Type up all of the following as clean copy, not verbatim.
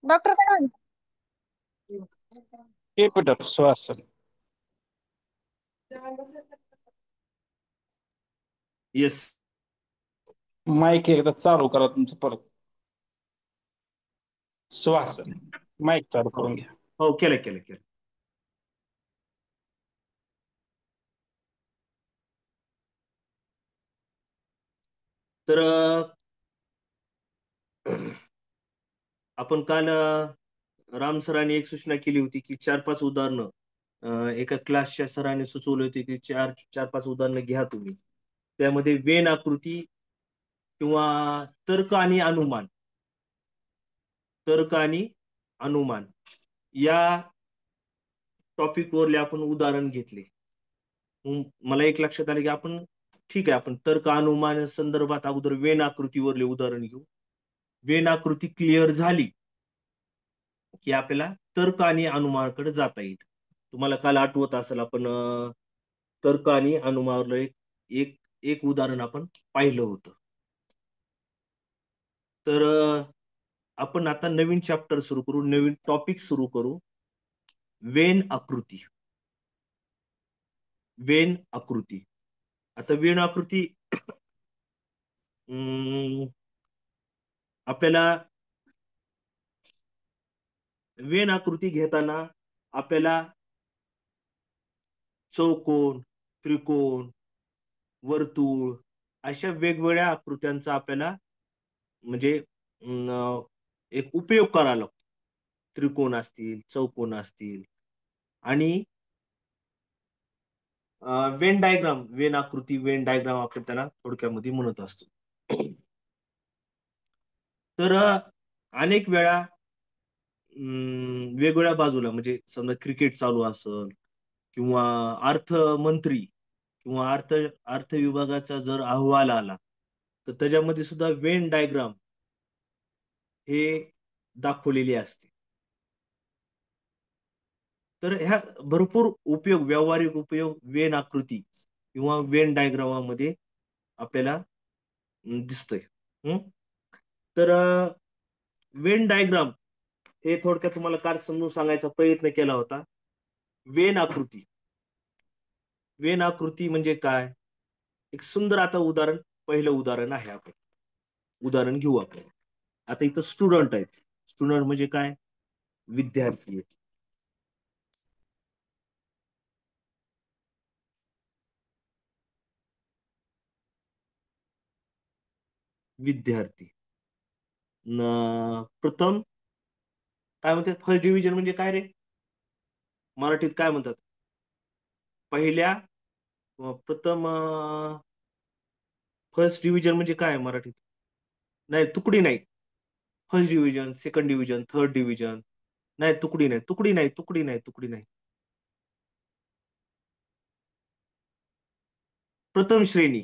Doctor काय म्हणतो? Peter श्वासन. Yes. Mic एकदा चालू करा तुमचं परत. श्वासन माईक चालू हो करून घ्या. हो, केलं केलं केलं. तर आपण काल राम सरांनी एक सूचना केली होती की 4-5 उदाहरणं एका क्लासच्या सरांनी सुचवले होते की 4-5 उदाहरणं घ्या तुम्ही. त्यामध्ये वेन आकृती किंवा तर्क आणि अनुमान, तर्क आणि अनुमान या टॉपिक वरले आपण उदाहरण घेतले. मला एक लक्षात आलं की आपण ठीक आहे, आपण तर्क अनुमान संदर्भात अगोदर वेन आकृतीवरले उदाहरण घेऊ. वेन आकृती क्लिअर झाली की आपल्याला तर्क आणि अनुमानाकडे जाता येईल. तुम्हाला काल आठवत असेल आपण तर्क आणि अनुमानावरलं एक एक एक उदाहरण आपण पाहिलं होतं. तर आपण आता नवीन चॅप्टर सुरू करू, नवीन टॉपिक सुरू करू. वेन आकृती. वेन आकृती. आता वेन आकृती आपल्याला वेन आकृती घेताना आपल्याला चौकोन, त्रिकोण, वर्तुळ अशा वेगवेगळ्या आकृत्यांचा आपल्याला म्हणजे एक उपयोग करावा लागतो. त्रिकोण असतील, चौकोन असतील आणि वेन डायग्राम, वेन आकृती, वेन डायग्राम आपण त्याला थोडक्यामध्ये म्हणत असतो. तर अनेक वेळा वेगवेगळ्या बाजूला म्हणजे समजा क्रिकेट चालू असेल किंवा अर्थमंत्री किंवा अर्थ विभागाचा जर अहवाल आला तर त्याच्यामध्ये सुद्धा वेन डायग्राम हे दाखवलेली असते. तर ह्या भरपूर उपयोग, व्यावहारिक उपयोग वेन आकृती किंवा वेन डायग्रामामध्ये आपल्याला दिसतोय. तर वेन डायग्राम हे थोडक्यात तुम्हाला काल समजून सांगायचा प्रयत्न केला होता. वेन आकृती, वेन आकृती म्हणजे काय? एक सुंदर आता उदाहरण, पहिलं उदाहरण आहे. आपण उदाहरण घेऊ. आपण आता इथं स्टुडंट आहेत. स्टुडंट म्हणजे काय? विद्यार्थी आहेत. विद्यार्थी प्रथम काय म्हणतात, फर्स्ट डिव्हिजन म्हणजे काय रे मराठीत काय म्हणतात? पहिल्या प्रथम फर्स्ट डिव्हिजन म्हणजे काय मराठीत? नाही, तुकडी नाही. First division, second division, third division नाही, तुकडी नाही, तुकडी नाही, तुकडी नाही, तुकडी नाही. प्रथम श्रेणी,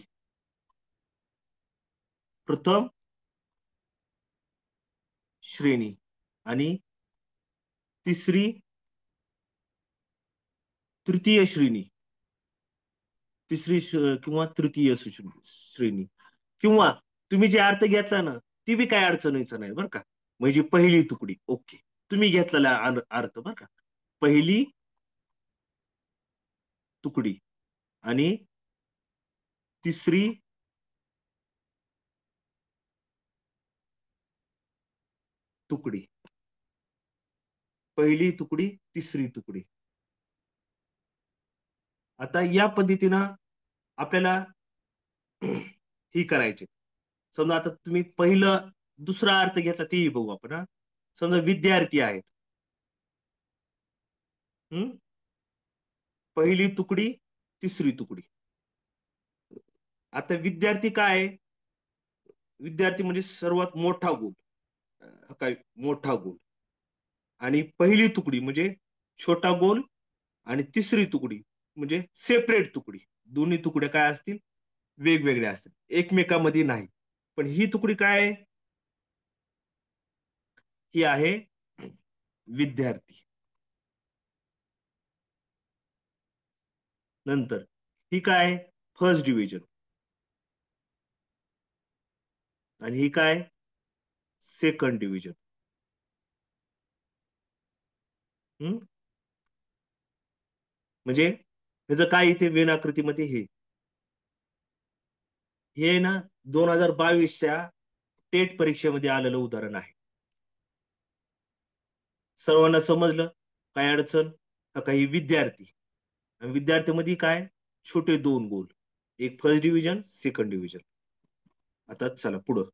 प्रथम श्रेणी आणि तिसरी तृतीय श्रेणी, किंवा तृतीय श्रेणी, किंवा तुम्ही जे अर्थ घेतला ना ती बी काय अडचणीचं नाही बरं का. म्हणजे पहिली तुकडी, ओके, तुम्ही घेतलेला अर्थ बरं का, पहिली तुकडी आणि तिसरी तुकडी, पहिली तुकडी, तिसरी तुकडी. आता या पद्धतीनं आपल्याला ही करायची. समजा आता तुम्ही पहिलं दुसरा अर्थ घेतला तेही बघू आपण. समजा विद्यार्थी आहेत. पहिली तुकडी, तिसरी तुकडी. आता विद्यार्थी काय आहे? विद्यार्थी म्हणजे सर्वात मोठा गुण, काय मोठा गुण. आणि पहिली तुकडी म्हणजे छोटा गोल आणि तिसरी तुकडी म्हणजे सेपरेट तुकडी. दोन्ही तुकड्या काय असतील? वेगवेगळ्या असतील, एकमेकांमध्ये नाही. पण ही तुकडी काय आहे? ही आहे विद्यार्थी. नंतर ही काय? First division. आणि ही काय? Second division. हम्म म्हणजे ह्याचं काय इथे वेन आकृतीमध्ये हे ना 2022च्या टेट परीक्षेमध्ये आलेलं उदाहरण आहे. सर्वांना समजलं? काय अडचण? का काही विद्यार्थी आणि विद्यार्थ्यांमध्ये काय छोटे दोन गोल, एक फर्स्ट डिव्हिजन, सेकंड डिव्हिजन. आता चला पुढं.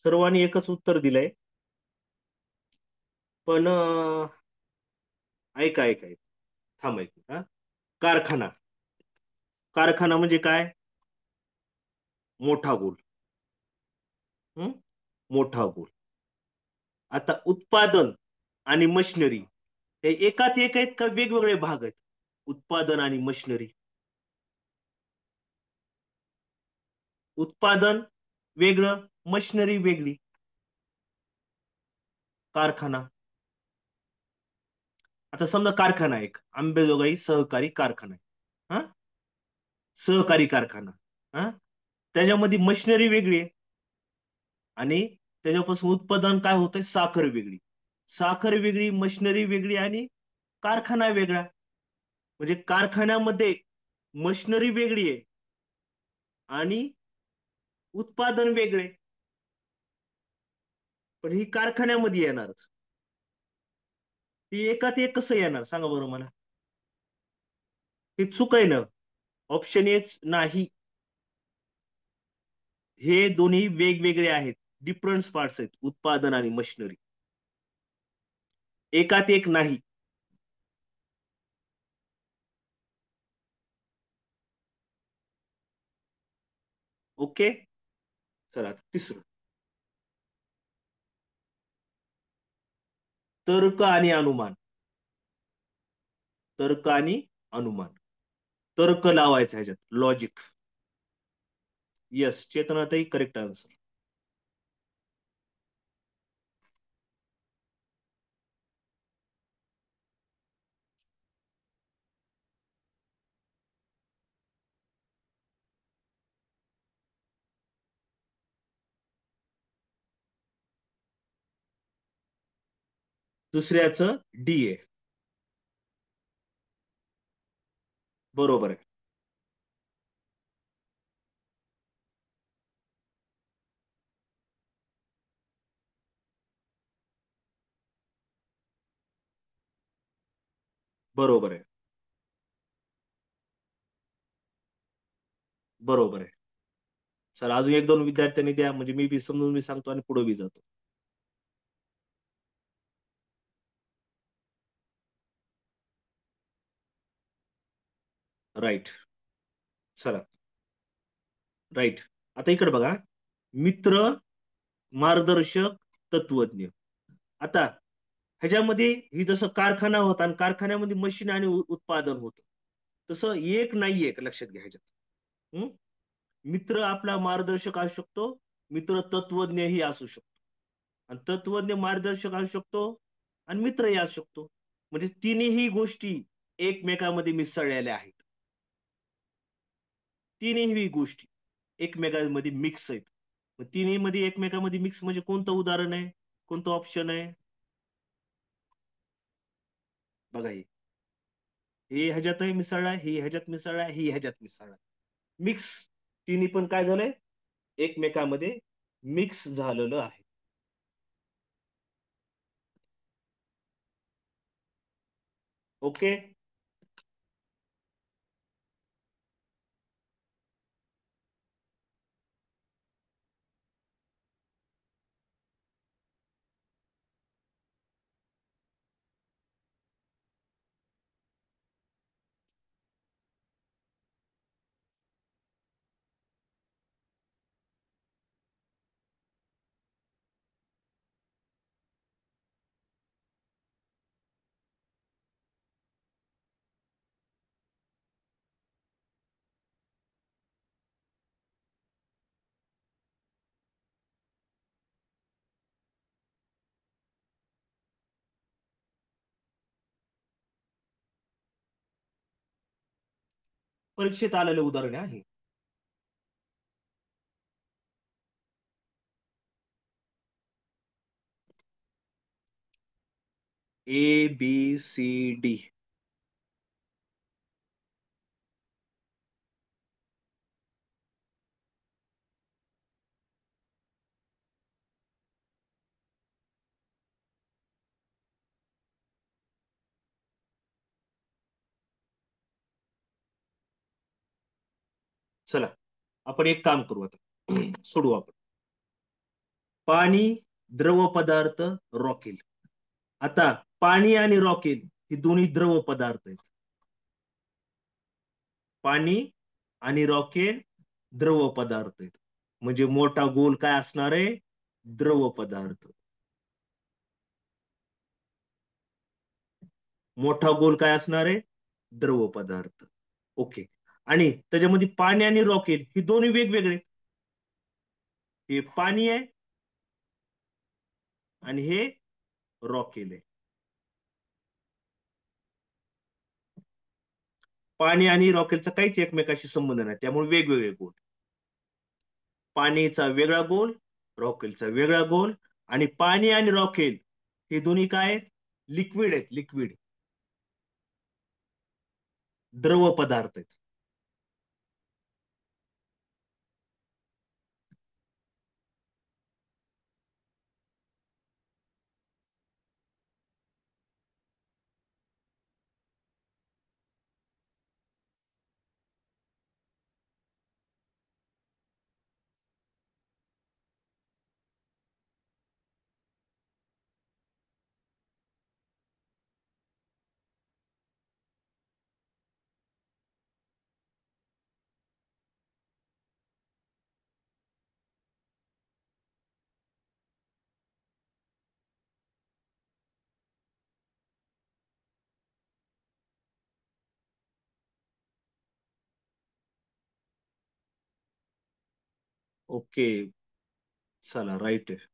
सर्वांनी एकच उत्तर दिलंय, पण ऐका ऐका ऐका. थांब ऐक हा. कारखाना. कारखाना म्हणजे काय? मोठा गोल. हं? मोठा गोल. आता उत्पादन आणि मशिनरी हे एकात एक आहेत का वेगवेगळे भाग आहेत? उत्पादन आणि मशिनरी. उत्पादन वेगळं, मशिनरी वेगळी. कारखाना. आता समजा कारखाना एक अंबेजोगाई सहकारी कारखाना आहे. हा, सहकारी कारखाना. हा, त्याच्यामध्ये मशिनरी वेगळी आहे आणि त्याच्यापासून उत्पादन काय होतंय, साखर वेगळी. साखर वेगळी, मशिनरी वेगळी आणि कारखाना वेगळा. म्हणजे कारखान्यामध्ये मशिनरी वेगळी आहे आणि उत्पादन वेगळे. पण ही कारखान्यामध्ये येणारच. ती एकात एक कसं येणार सांगा बरं मला? हे चूक आहे ना. ऑप्शन एच नाही. हे दोन्ही वेगवेगळे आहेत. डिफरंट पार्ट्स आहेत उत्पादन आणि मशिनरी. एकात एक नाही. ओके. चला तिसरं. तर्क आणि अनुमान. तर्क आणि अनुमान. तर्क लावायचा ह्याच्यात, लॉजिक. येस, चेतनाताई करेक्ट आन्सर. दुसऱ्याचं डी आहे. बरोबर आहे. बरोबर आहे. बरोबर आहे. सर अजून एक दोन विद्यार्थ्यांनी द्या, म्हणजे मी बी समजून मी सांगतो आणि पुढे बी जातो. राईट. चला. राईट. आता इकडे बघा. मित्र, मार्गदर्शक, तत्वज्ञ. आता ह्याच्यामध्ये ही जसं कारखाना होता आणि कारखान्यामध्ये मशीन आणि उत्पादन होतं, तसं एक नाहीये का लक्षात घ्या ह्याच्यात. हं? मित्र आपला मार्गदर्शक असू शकतो, मित्र तत्वज्ञही असू शकतो, आणि तत्वज्ञ मार्गदर्शक असू शकतो आणि मित्रही असू शकतो. म्हणजे तिन्ही गोष्टी एकमेकांमध्ये मिसळलेल्या आहेत. तिन्ही गोष्टी एकमेकांमध्ये मिक्स आहेत. मग तिन्ही मध्ये एकमेकांमध्ये मिक्स म्हणजे कोणतं उदाहरण आहे, कोणतं ऑप्शन आहे? बघा, हे ह्याच्यातही मिसळलाय, हे ह्याच्यात मिसळलाय, हे ह्याच्यात मिसळलाय. मिक्स. तिन्ही पण काय झालंय, एकमेकांमध्ये मिक्स झालेलं आहे. ओके. परीक्षेत आलेले उदाहरण आहे. ABCD. चला आपण एक काम करू आता. सोडू आपण. पाणी, द्रव पदार्थ, रॉकेल. आता पाणी आणि रॉकेल ही दोन्ही द्रव पदार्थ आहेत. पाणी आणि रॉकेल द्रव पदार्थ आहेत. म्हणजे मोठा गोल काय असणार आहे? द्रव पदार्थ. मोठा गोल काय असणार आहे? द्रव पदार्थ. ओके. आणि त्याच्यामध्ये पाणी आणि रॉकेल ही दोन्ही वेगवेगळे. हे पाणी आहे आणि हे रॉकेल आहे. पाणी आणि रॉकेलचा काहीच एकमेकाशी संबंध नाही, त्यामुळे वेगवेगळे गोल. पाणीचा वेगळा गोल, रॉकेलचा वेगळा गोल. आणि पाणी आणि रॉकेल हे दोन्ही काय आहेत? लिक्विड आहेत, लिक्विड. द्रव पदार्थ आहेत. ओके. चला, राईट आहे.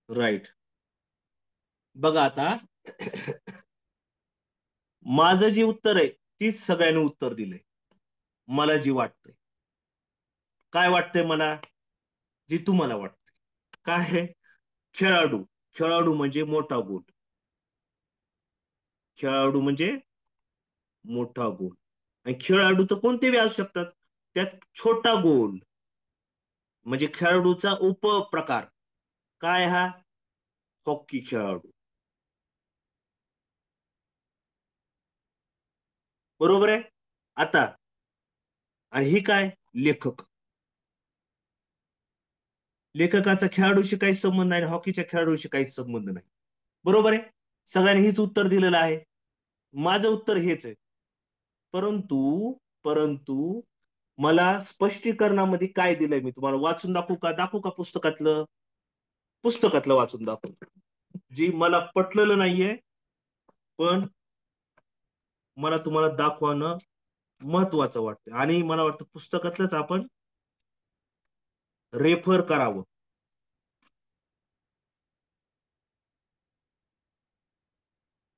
राईट. बघा आता. माझं जे उत्तर आहे तीच सगळ्यांनी उत्तर दिलंय. मला जी वाटतंय. काय वाटतंय मला? जी तुम्हाला वाटतंय. काय आहे? खेळाडू. खेळाडू म्हणजे मोठा गोल. खेळाडू म्हणजे मोठा गोल. आणि खेळाडू तर कोणतेही असू शकतात. त्यात छोटा गोल म्हणजे खेळाडूचा उपप्रकार. काय हा? हॉकी खेळाडू. बरोबर आहे. आता आणि ही काय? लेखक. लेखकाचा खेळाडूशी काहीच संबंध नाही, हॉकीच्या खेळाडूशी काहीच संबंध नाही. बरोबर आहे. सगळ्यांनी हीच उत्तर दिलेलं आहे. माझं उत्तर हेच आहे. परंतु परंतु मला स्पष्टीकरणामध्ये काय दिलंय मी तुम्हाला वाचून दाखवू का? दाखवू का पुस्तकातलं? पुस्तकातलं वाचून दाखवू. जी मला पटलेलं नाहीये, पण मला तुम्हाला दाखवणं महत्वाचं वाटतं आणि मला वाटतं पुस्तकातलंच आपण रेफर करावं.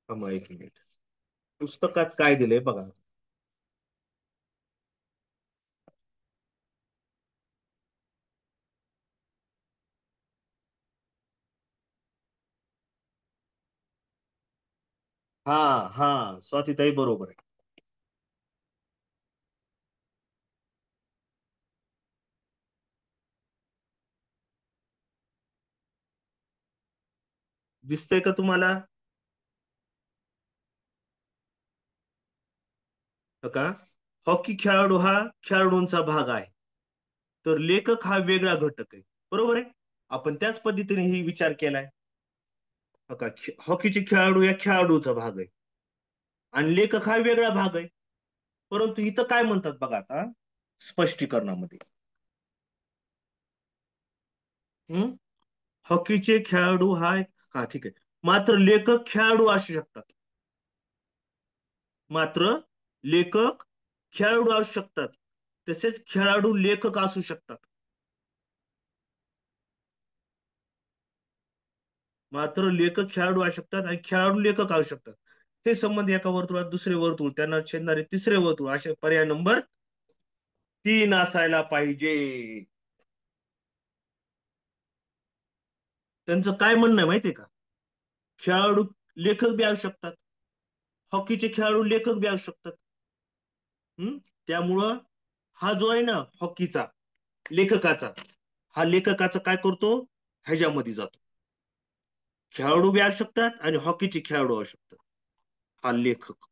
थांबा एक मिनिट. पुस्तकात काय दिलंय बघा. हा. हा. स्वातीताई बरोबर आहे. दिसतंय का तुम्हाला? का हॉकी खेळाडू हा खेळाडूंचा भाग आहे, तर लेखक हा वेगळा घटक आहे. बरोबर आहे. आपण त्याच पद्धतीने ही विचार केलाय. का हॉकीचे खेळाडू या खेळाडूचा भाग आहे आणि लेखक हा वेगळा भाग आहे. परंतु इथं काय म्हणतात बघा आता स्पष्टीकरणामध्ये. हम्म हॉकीचे खेळाडू हा ठीक आहे. मात्र लेखक खेळाडू असू शकतात. मात्र लेखक खेळाडू असू शकतात. तसेच खेळाडू लेखक असू शकतात. मात्र लेखक खेळाडू असू शकतात आणि खेळाडू लेखक असू शकतात. हे संबंध एका वर्तुळात दुसरे वर्तुळ, त्यांना छेदणारे तिसरे वर्तुळ, असे पर्याय नंबर 3 असायला पाहिजे. त्यांचं काय म्हणणं आहे माहितीये का? खेळाडू लेखक बी असू शकतात, हॉकीचे खेळाडू लेखक बी असू शकतात. हम्म त्यामुळं हा जो आहे ना हॉकीचा लेखकाचा, हा लेखकाचा काय करतो, ह्याच्यामध्ये जातो. खेळाडू बी असू शकतात आणि हॉकीचे खेळाडू असू शकतात. हा लेखक,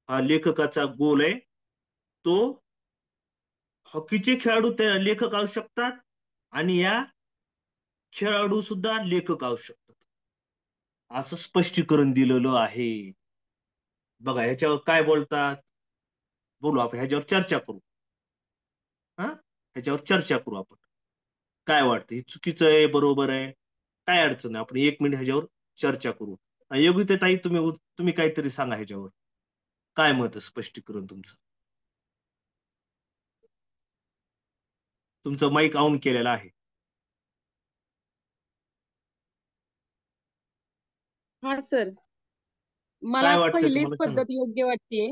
हा लेखकाचा गोल आहे. तो हॉकीचे खेळाडू त्या लेखक असू शकतात आणि या खेळाडू सुद्धा लेखक असू शकतात, असं स्पष्टीकरण दिलेलं आहे. बघा ह्याच्यावर काय बोलतात, बोलू आपण ह्याच्यावर चर्चा करू. हा ह्याच्यावर चर्चा करू आपण. काय वाटतं, हे चुकीचं आहे बरोबर आहे, काय अडचण आहे, आपण 1 मिनिट ह्याच्यावर चर्चा करू. आणि योगिता ताई, तुम्ही तुम्ही काहीतरी सांगा ह्याच्यावर, काय मत आहे, स्पष्टीकरण तुमचं. तुमचं माईक ऑन केलेलं आहे. हा सर, मला काय वाटतंय पहिलीच तुम्हाला, सांगा. पद्धत योग्य वाटतेय.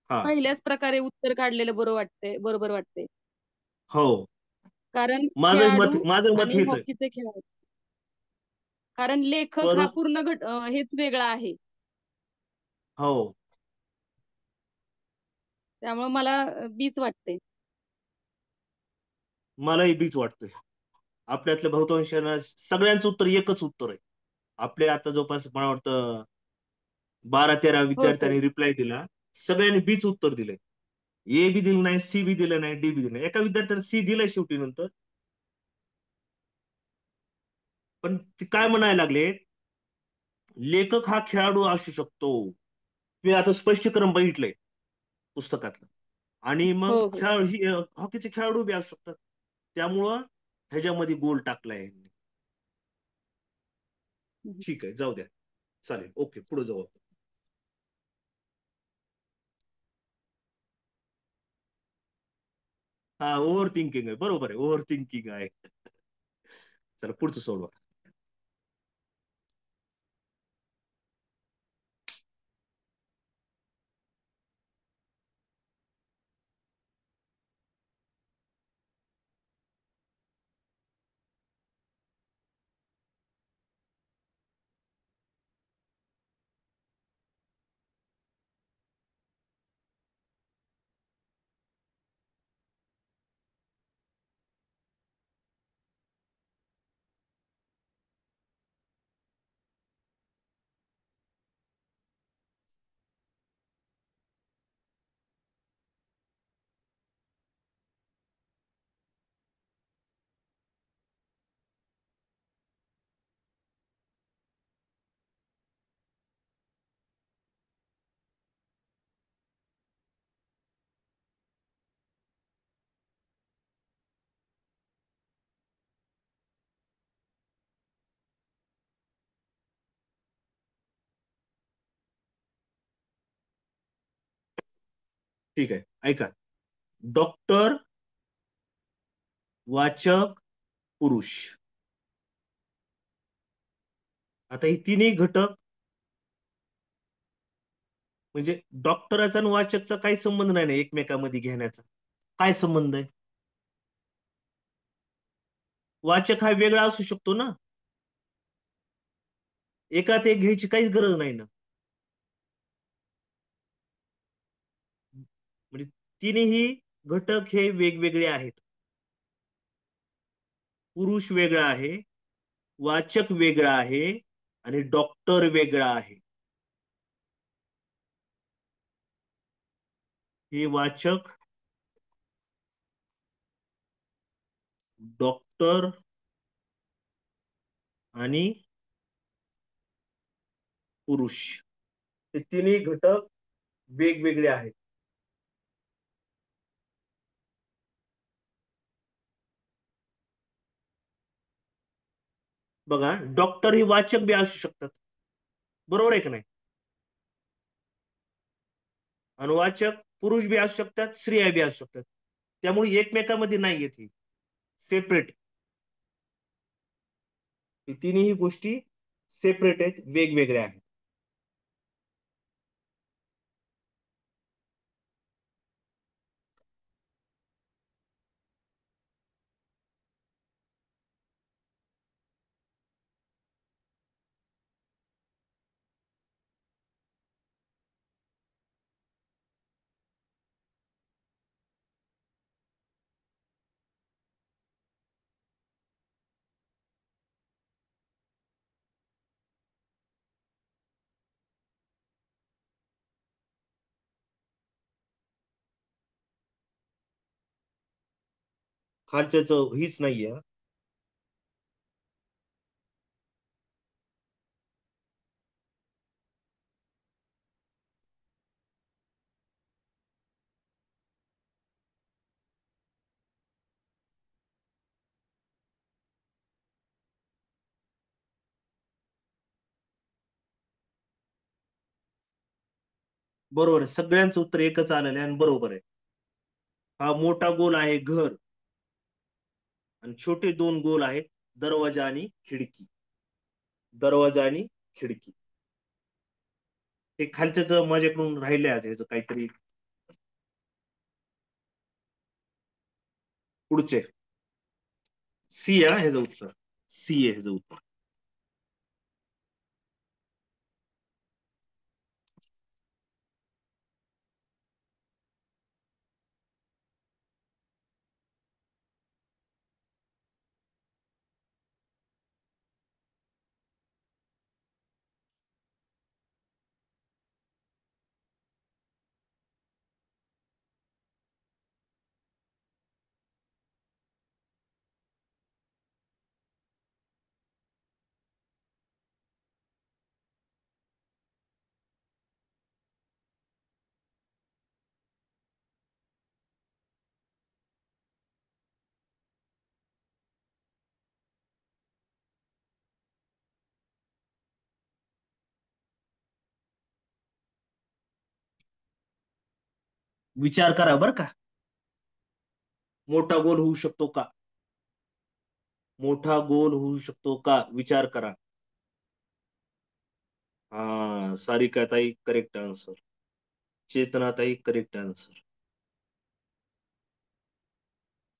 हा. पहिल्याच प्रकारे उत्तर काढलेलं बरोबर वाटते. हो. कारण माझं खेळाडू मत माझं मत आणि हेच आहे. हॉकीचे खेळाडू, कारण लेखक हा परत. पूर्ण हेच वेगळा आहे. हो. त्यामुळे मला बीच वाटते. मलाही बीच वाटतंय. आपल्यातल्या बहुतांशांना सगळ्यांचं उत्तर एकच उत्तर आहे. आपले आता जवळपास मला वाटतं 12-13 हो सर. विद्यार्थ्यांनी रिप्लाय दिला. सगळ्यांनी बीच उत्तर दिलंय. ए बी दिलं नाही, सी बी दिलं नाही, डी बी दिलं नाही. एका विद्यार्थ्याने सी दिलंय शेवटी नंतर. पण ते काय म्हणायला लागले, लेखक हा खेळाडू असू शकतो. मी आता स्पष्टीकरण बघितलंय पुस्तकातलं. आणि हो मग हो. हॉकीचे खेळाडू बी असू शकतात. त्यामुळं ह्याच्यामध्ये गोल टाकलाय. ठीक आहे, जाऊ द्या. चालेल, ओके, पुढे जाऊ आपण. हा, ओव्हर थिंकिंग आहे, बरोबर आहे, ओव्हर थिंकिंग आहे. चला पुढचं सोडवा. ठीक आहे, ऐका. डॉक्टर, वाचक, पुरुष. आता हे तिन्ही घटक, म्हणजे डॉक्टराचा आणि वाचकचा काही संबंध नाही ना एकमेकांमध्ये घेण्याचा. काय संबंध आहे? वाचक हा वेगळा असू शकतो ना, एकात एक घ्यायची काहीच गरज नाही ना. म्हणजे तिन्ही घटक हे वेगवेगळे आहेत. पुरुष वेगळा आहे, वाचक वेगळा आहे आणि डॉक्टर वेगळा आहे. हे वाचक, डॉक्टर आणि पुरुष, हे तिन्ही घटक वेगवेगळे आहेत. बघा, डॉक्टर ही वाचक बी असू शकतात, बरोबर आहे का नाही? आणि वाचक पुरुष बी असू शकतात, स्त्रिया बी असू शकतात. त्यामुळे एकमेकांमध्ये नाही येत, सेपरेट. तिन्ही गोष्टी सेपरेट आहेत, वेगवेगळ्या आहेत. खालच्याच हीच नाहीये. बरोबर आहे, सगळ्यांचं उत्तर एकच आलेलं आहे आणि बरोबर आहे. हा मोठा गोल आहे घर, आणि छोटे दोन गोल आहेत दरवाजा आणि खिडकी. दरवाजा आणि खिडकी. हे खालच्याच माझ्याकडून राहिले आज ह्याचं काहीतरी. पुढचे सी आहे ह्याचं उत्तर. सी आहे ह्याचं उत्तर. विचार करा बर का. मोठा गोल होऊ शकतो का? मोठा गोल होऊ शकतो का? विचार करा. हा, सारिका ताई करेक्ट आन्सर. चेतना ताई correct answer.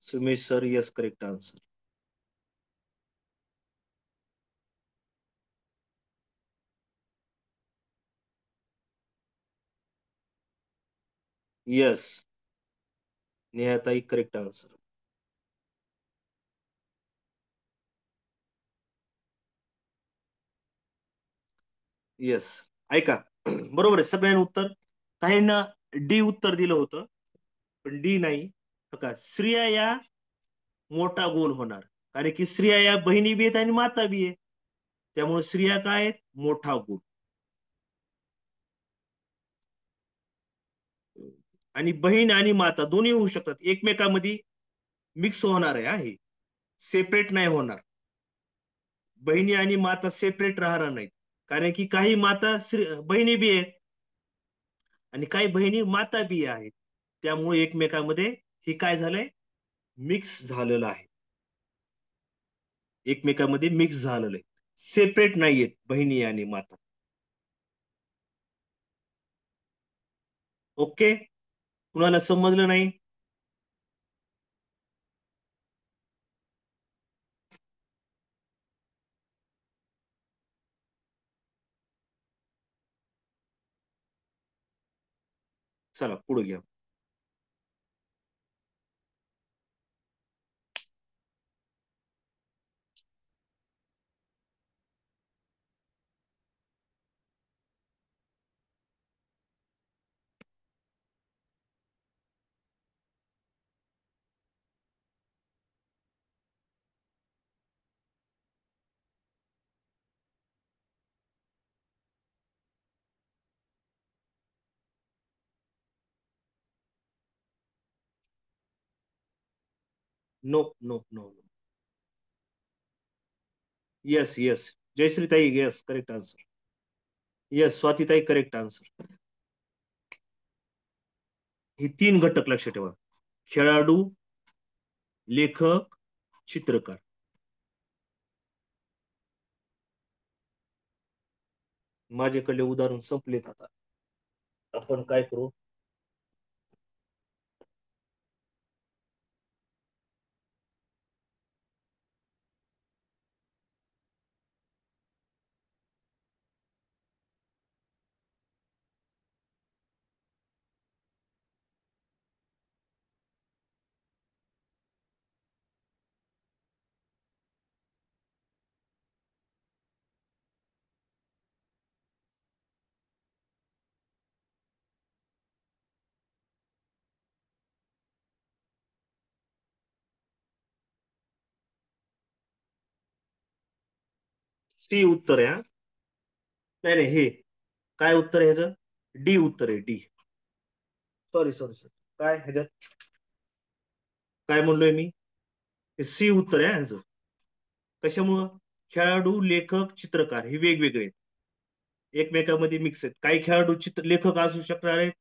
Sumesh sir yes correct answer. Yes, Neha ताई करेक्ट आन्सर. येस. ऐका, बरोबर आहे, सगळ्यांना उत्तर. काहींना डी उत्तर दिलं होतं, पण डी नाही. बघा, स्त्रिया या मोठा गोल होणार, कारण की स्त्रिया या बहिणी बी आहेत आणि माता बी आहे. त्यामुळे स्त्रिया काय आहेत? मोठा गोल. आणि बहीण आणि माता दोन्ही होऊ शकतात, एकमेकांमध्ये मिक्स होणार आहे. हे सेपरेट नाही होणार. बहिणी आणि माता सेपरेट राहणार नाहीत, कारण की काही माता बहिणी बी आहेत आणि काही बहिणी माता बी आहेत. त्यामुळे एकमेकांमध्ये हे काय झालंय? मिक्स झालेलं आहे. एकमेकांमध्ये मिक्स झालेलं आहे, सेपरेट नाहीयेत बहिणी आणि माता. ओके, कुणाला समजलं नाही? चला पुढे घ्या. No no no no. Yes yes, Jayashree ताई yes correct answer. Yes, Swati ताई करेक्ट आन्सर. हे तीन घटक लक्षात ठेवा. खेळाडू, लेखक, चित्रकार. माझ्याकडले उदाहरण संपलेत. आता आपण काय करू, सी उत्तर आहे. नाही नाही, हे काय उत्तर आहे ह्याचं? डी उत्तर आहे, डी. सॉरी सॉरी सॉरी, काय ह्याच्यात काय म्हणलोय मी? सी उत्तर आहे ह्याचं. कशामुळं? खेळाडू, लेखक, चित्रकार हे वेगवेगळे आहेत, एकमेकांमध्ये मिक्स आहेत. काही खेळाडू लेखक असू शकणार आहेत,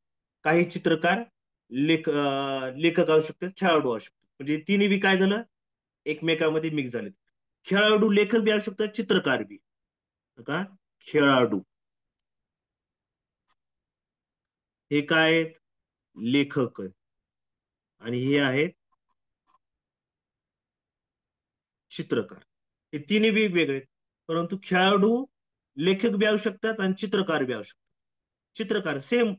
काही चित्रकार लेखक असू शकतात, खेळाडू असू शकतात. म्हणजे तिन्ही बी काय झालं, एकमेकांमध्ये मिक्स झालेत. खेळाडू लेखक बी असू शकतात, चित्रकार बी. का खेळाडू हे काय आहेत? लेखक आहेत. आणि हे आहेत चित्रकार. हे तिन्ही बी वेगळे आहेत. परंतु खेळाडू लेखक बी असू शकतात आणि चित्रकार बी असू शकतात. चित्रकार सेम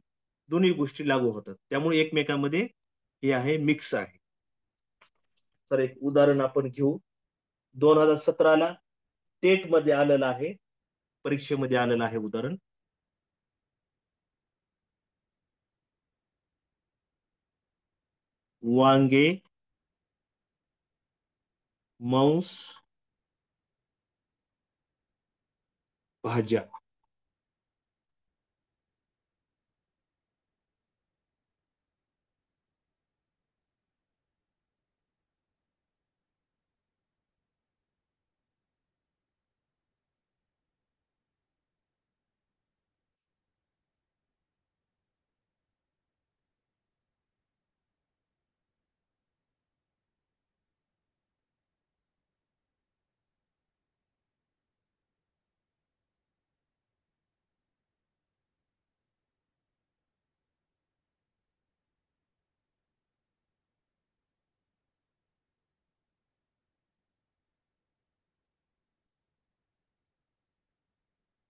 दोन्ही गोष्टी लागू होतात, त्यामुळे एकमेकांमध्ये हे आहे, मिक्स आहे. तर एक उदाहरण आपण घेऊ. 2017ला टेट मध्ये आलेलं आहे, परीक्षेमध्ये आलेलं आहे उदाहरण. वांगे, मांस, भाज्या.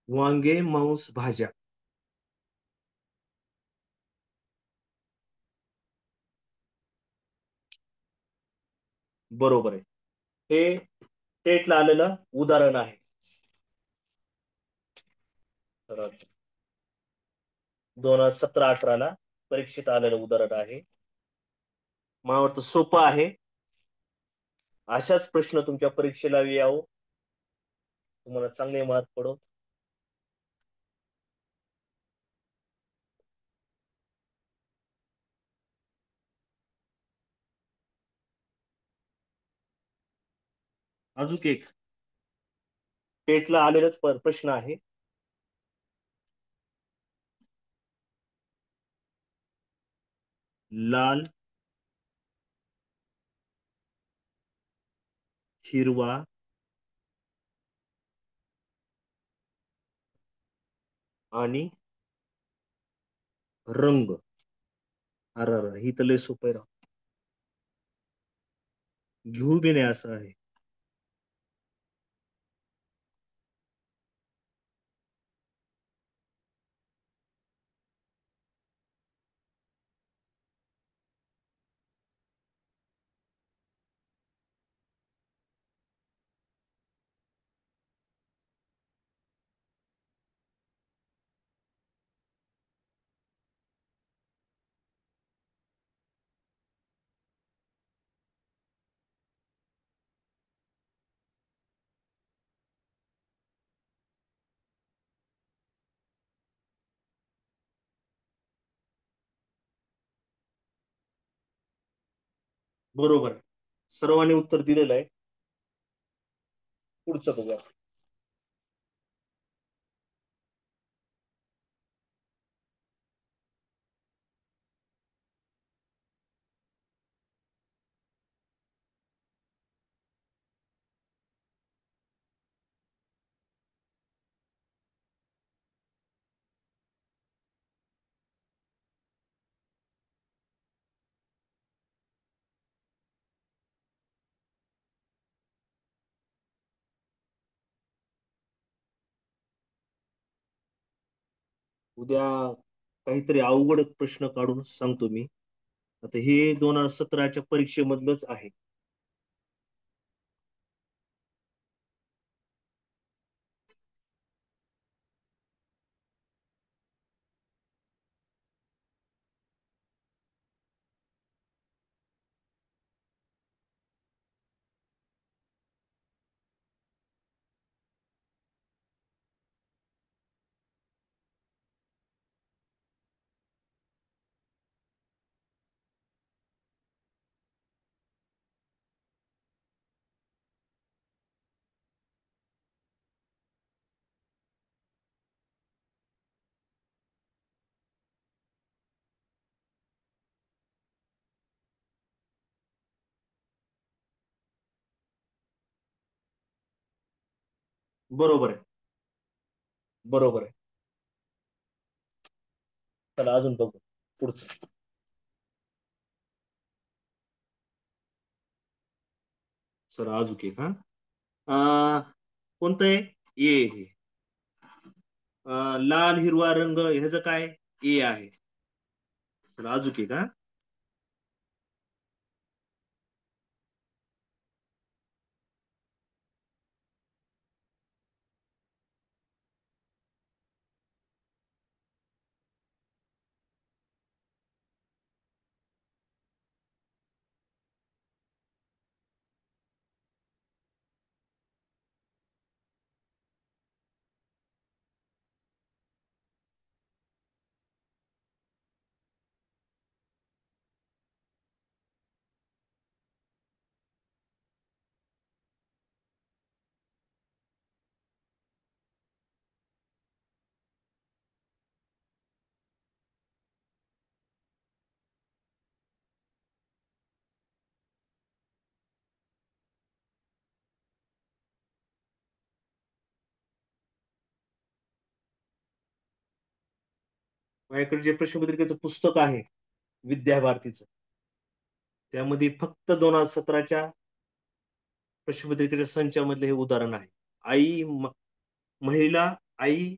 वांगे, मांस, भाज्या. बरोबर आहे. हे टेटला आलेलं उदाहरण आहे. 2017-18ला परीक्षेत आलेलं उदाहरण आहे. मला वाटतं सोपं आहे. अशाच प्रश्न तुमच्या परीक्षेला यावं, तुम्हाला चांगले मार्क पडो. अजून एक टेटला आलेलाच प्रश्न आहे. लाल, हिरवा, आणि रंग. अरे ही तर लय सोपं आहे राव, घेऊ बी नाही असं आहे. बरोबर, सर्वांनी उत्तर दिलेलं आहे. पुढचं बघूया. उद्या काहीतरी अवघड प्रश्न काढून सांगतो मी. आता हे 2017च्या परीक्षेमधलंच आहे. बरोबर आहे. बरोबर आहे. चला अजून बघू पुढचं. चला अजून एक हा. कोणतं आहे? ए हे. लाल हिरवा रंग ह्याचं काय? ए आहे. चला अजून एक हा. माझ्याकडे जे प्रश्नपत्रिकेचं पुस्तक आहे विद्याभारतीचं, त्यामध्ये फक्त 2017च्या प्रश्नपत्रिकेच्या संचामधले हे उदाहरण आहे. महिला, आई,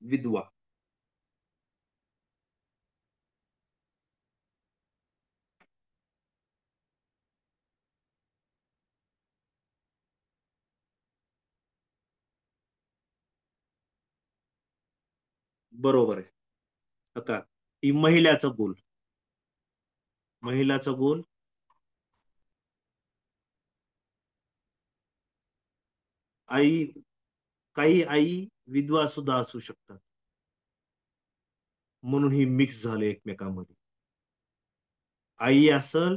विधवा. बरोबर आहे. आता ही महिलाचा गोल. महिलाचा गोल. आई, काही आई विधवा सुद्धा असू शकतात, म्हणून ही मिक्स झाले एकमेकांमध्ये. आई असल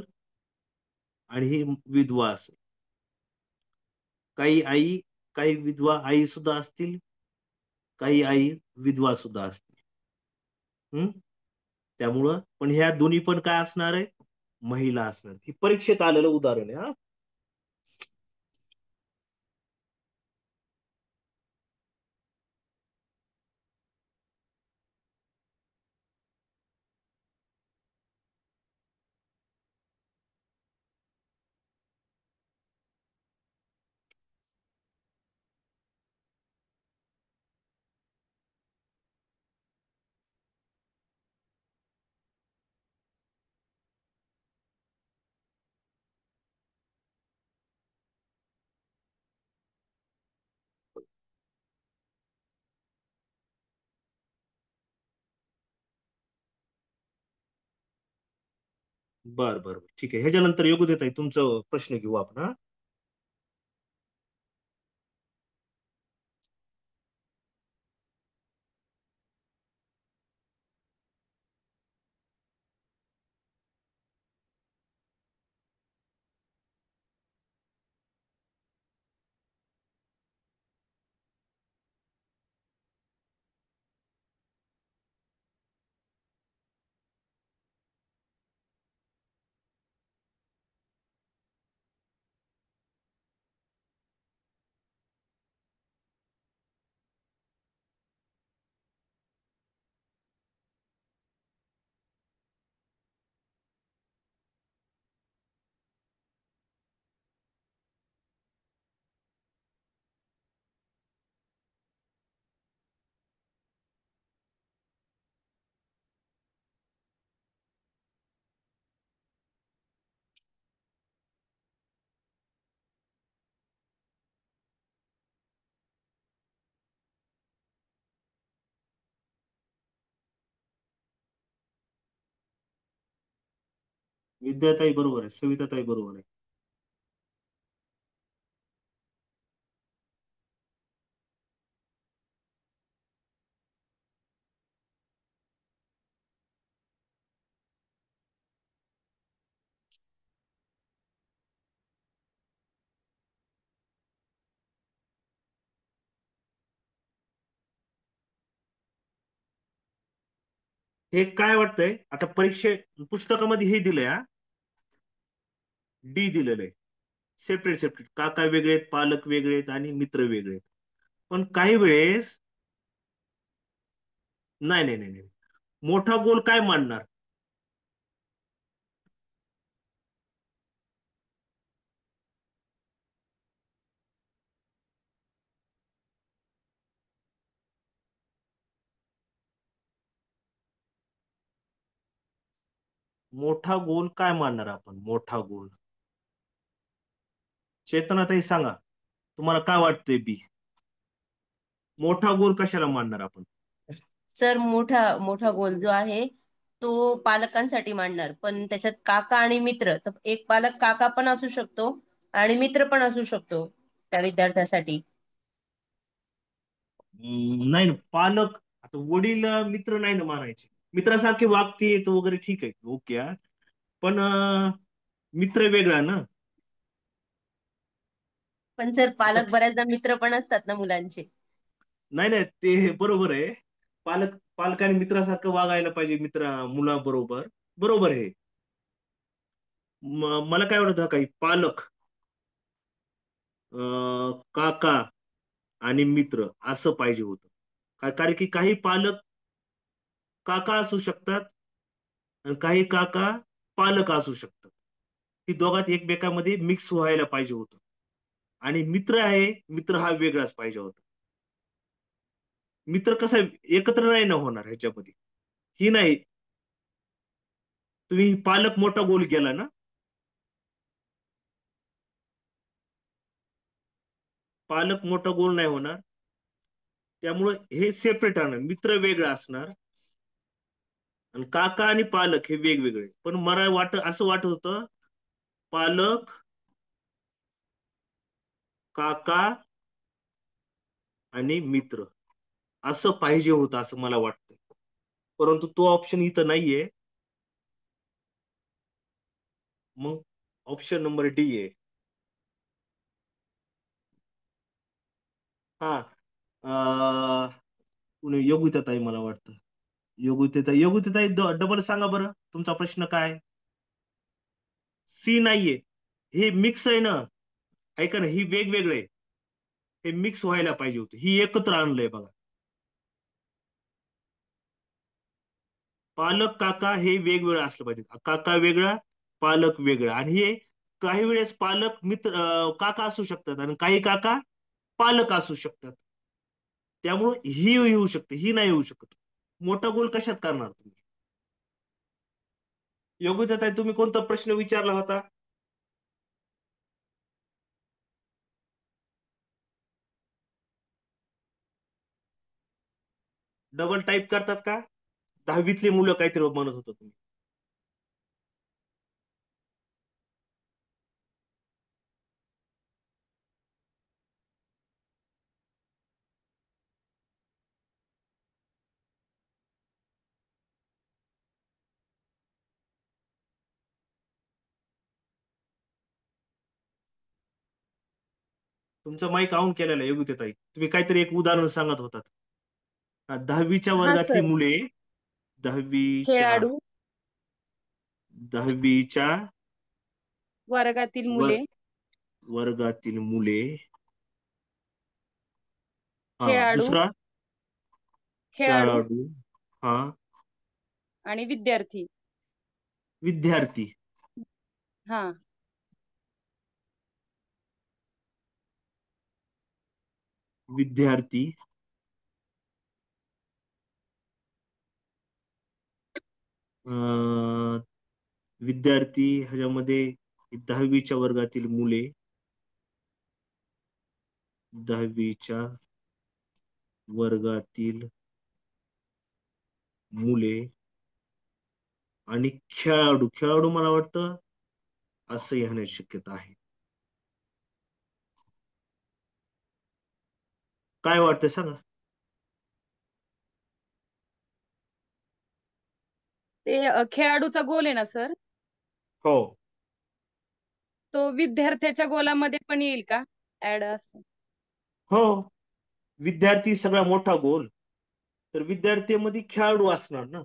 आणि ही विधवा असेल. काही आई, काही विधवा आई सुद्धा असतील, काही आई विधवा सुद्धा असतील. हम्म. त्यामुळं पण ह्या दोन्ही पण काय असणार आहे? महिला असणार. ही परीक्षेत आलेलं उदाहरण आहे हा. बर बर बर. ठीक आहे. ह्याच्यानंतर योग्यताई तुमचं प्रश्न घेऊ आपण हा. विद्याताई बरोबर आहे, सविताताई बरोबर आहे. हे काय वाटतंय आता पुस्तकामध्ये हे दिलंय, हा डी दिलेलं आहे. सेपरेट सेपरेट, काका वेगळे आहेत, पालक वेगळे आहेत आणि मित्र वेगळे आहेत. पण काही वेळेस नाही नाही नाही नाही, मोठा गोल काय मांडणार? मोठा गोल काय मांडणार आपण? मोठा गोल चेतनाताई सांगा, तुम्हाला काय वाटतंय बी? मोठा गोल कशाला मांडणार आपण? सर, मोठा मोठा गोल जो आहे तो पालकांसाठी मांडणार, पण त्याच्यात काका आणि मित्र, तर एक पालक काका पण असू शकतो आणि मित्र पण असू शकतो त्या विद्यार्थ्यासाठी. नाही ना, पालक आता वडील मित्र नाही ना मानायचे. मित्रासारखे वागते वगैरे ठीक आहे, ओके हा. पण मित्र वेगळा ना. पण सर, आता पालक बऱ्याचदा मित्र पण असतात ना मुलांचे. नाही नाही, ते बरोबर आहे. पालकाने मित्रासारखं वागायला पाहिजे मुलाबरोबर, बरोबर आहे. मला काय वाटतं, काही पालक, काका आणि मित्र असं पाहिजे होतं. कारण की काही पालक काका असू शकतात आणि काही काका पालक असू शकतात. ही दोघात एकमेकांमध्ये मिक्स व्हायला पाहिजे होतं. आणि मित्र हा वेगळाच पाहिजे होता. मित्र कसा एकत्र नाही ना होणार ह्याच्यामध्ये. ही नाही, तुम्ही पालक मोठा गोल केला ना, पालक मोठा गोल नाही होणार. त्यामुळे हे सेपरेट आणणार, मित्र वेगळा असणार आणि काका आणि पालक हे वेगवेगळे. पण मला असं वाटत होतं, पालक, काका आणि मित्र असं पाहिजे होतं, असं मला वाटतं. परंतु तो ऑप्शन इथं नाहीये. मग ऑप्शन नंबर डी आहे. हा, योगिताताई मला वाटतं. योगिताताई डबल सांगा बरं, तुमचा प्रश्न काय? सी नाहीये, हे मिक्स आहे ना. ऐका ना, ही वेगवेगळे, हे मिक्स व्हायला पाहिजे होतं. ही एकत्र आणलंय बघा. पालक काका हे वेगवेगळं असलं पाहिजे. काका वेगळा, पालक वेगळा. आणि हे काही वेळेस पालक काका असू शकतात आणि काही काका पालक असू शकतात. त्यामुळे ही येऊ शकते, ही नाही येऊ शकत. मोठा गोल कशात करणार तुम्ही? योगिताताई, तुम्ही कोणता प्रश्न विचारला होता? डबल टाईप करतात का? 10वीतले मुलं काहीतरी म्हणत होतं तुम्ही. तुमचा माईक ऑन केलेला आहे योगिताताई. तुम्ही काहीतरी एक उदाहरण सांगत होतात. 10वीच्या हा वर्गातली सर, मुले, 10वीच्या खेळाडू, 10वीच्या वर्गातील वर मुले, वर्गातील मुले. हा, खेळाडू, दुसरा खेळाडू खेळाडू. हा, आणि विद्यार्थी. विद्यार्थी. हा, विद्यार्थी, अं, विद्यार्थी ह्याच्यामध्ये 10वीच्या वर्गातील मुले, 10वीच्या वर्गातील मुले आणि खेळाडू खेळाडू मला वाटतं असं येण्याची शक्यता आहे. काय वाटतंय सांगा. ते खेळाडूचा गोल आहे ना सर, हो तो विद्यार्थ्याच्या गोलामध्ये पण येईल का ऍड असं? हो, विद्यार्थी सगळा मोठा गोल, तर विद्यार्थ्यांमध्ये खेळाडू असणार ना.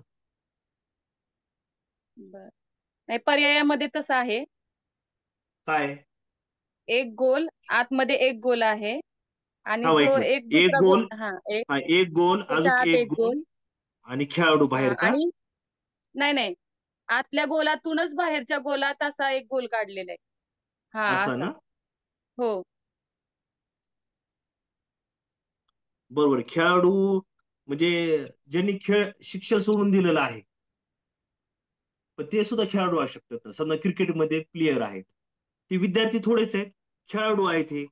बर, नाही पर्यायामध्ये तसं आहे, काय. एक गोल आतमध्ये एक गोल आहे आणि हा जो एक मिनिट. एक एक दुसरा गोल. गोल हा एक हा एक गोल त्याच्या अजून आत एक एक गोल गोल. आणि खेळाडू हा बाहेर का. आणि नाही नाही, आतल्या गोलातूनच बाहेरच्या गोलात असा एक गोल काढलेला आहे. हा असा असा. ना. हो. बरोबर. खेळाडू म्हणजे ज्यांनी खेळ शिक्षण सोडून दिलेलं आहे, पण ते सुद्धा खेळाडू असू शकतात ना. समजा क्रिकेटमध्ये प्लेयर आहेत, ते विद्यार्थी थोडेच आहेत, खेळाडू आहेत हे.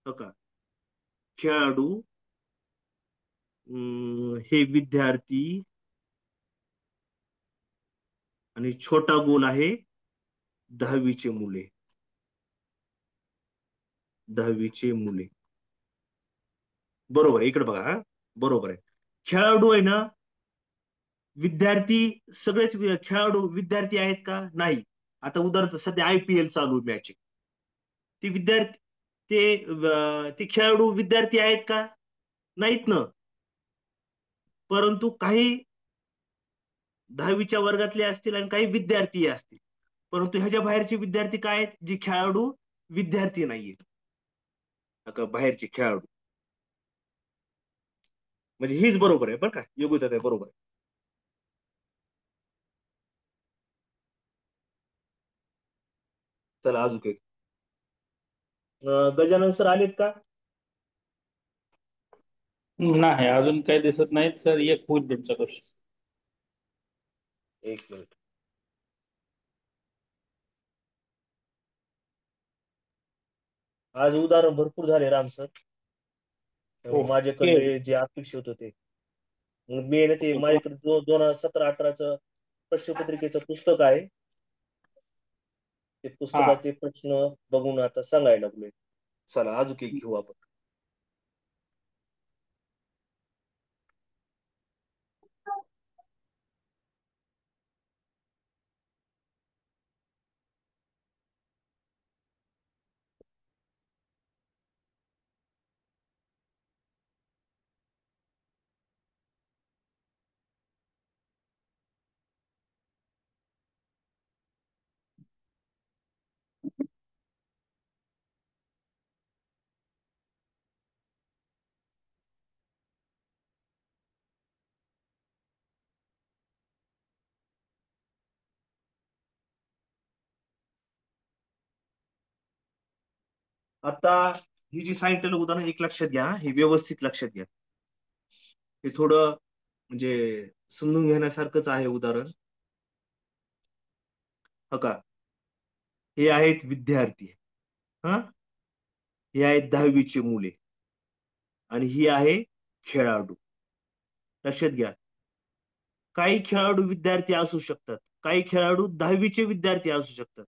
हो का. खेळाडू, हे विद्यार्थी आणि छोटा गोल आहे 10वीचे मुले. 10वीचे मुले. बरोबर आहे. इकडे बघा. हा बरोबर आहे. खेळाडू आहे ना, विद्यार्थी सगळेच खेळाडू विद्यार्थी आहेत का. नाही. आता उदाहरण सध्या IPL चालू मॅच, ती विद्यार्थी ते खेळाडू विद्यार्थी आहेत का. नाहीत ना. परंतु काही 10वीच्या वर्गातले असतील आणि काही विद्यार्थी असतील, परंतु ह्याच्या बाहेरचे विद्यार्थी काय आहेत, जे खेळाडू विद्यार्थी नाहीयेत. का बाहेरचे खेळाडू, म्हणजे हीच बरोबर आहे बरं का. योग्यता आहे, बरोबर आहे. चला अजून काही. गजानन सर आलेत का. नाही अजून काही दिसत नाहीत सर. एक होईल तुमचा क्वेश्चन. एक मिनिट. आज उदाहरण भरपूर झाले राम सर. ओके. माझ्याकडले जे अपेक्षित होते, मग मी ना ते माझ्याकडे 2017-18चं प्रश्नपत्रिकेचं पुस्तक आहे, ते हा पुस्तकाचे प्रश्न बघून आता सांगायला लागलोय. चला अजून एक घेऊ आपण. आता ही जी सांगितलेलं उदाहरण एक लक्षात घ्या. हे व्यवस्थित लक्षात घ्या. हे थोडं म्हणजे समजून घेण्यासारखंच आहे उदाहरण. हो का. हे आहेत विद्यार्थी. हा, हे आहेत 10वीचे मुले आणि ही आहे खेळाडू. लक्षात घ्या. काही खेळाडू विद्यार्थी असू शकतात, काही खेळाडू 10वीचे विद्यार्थी असू शकतात,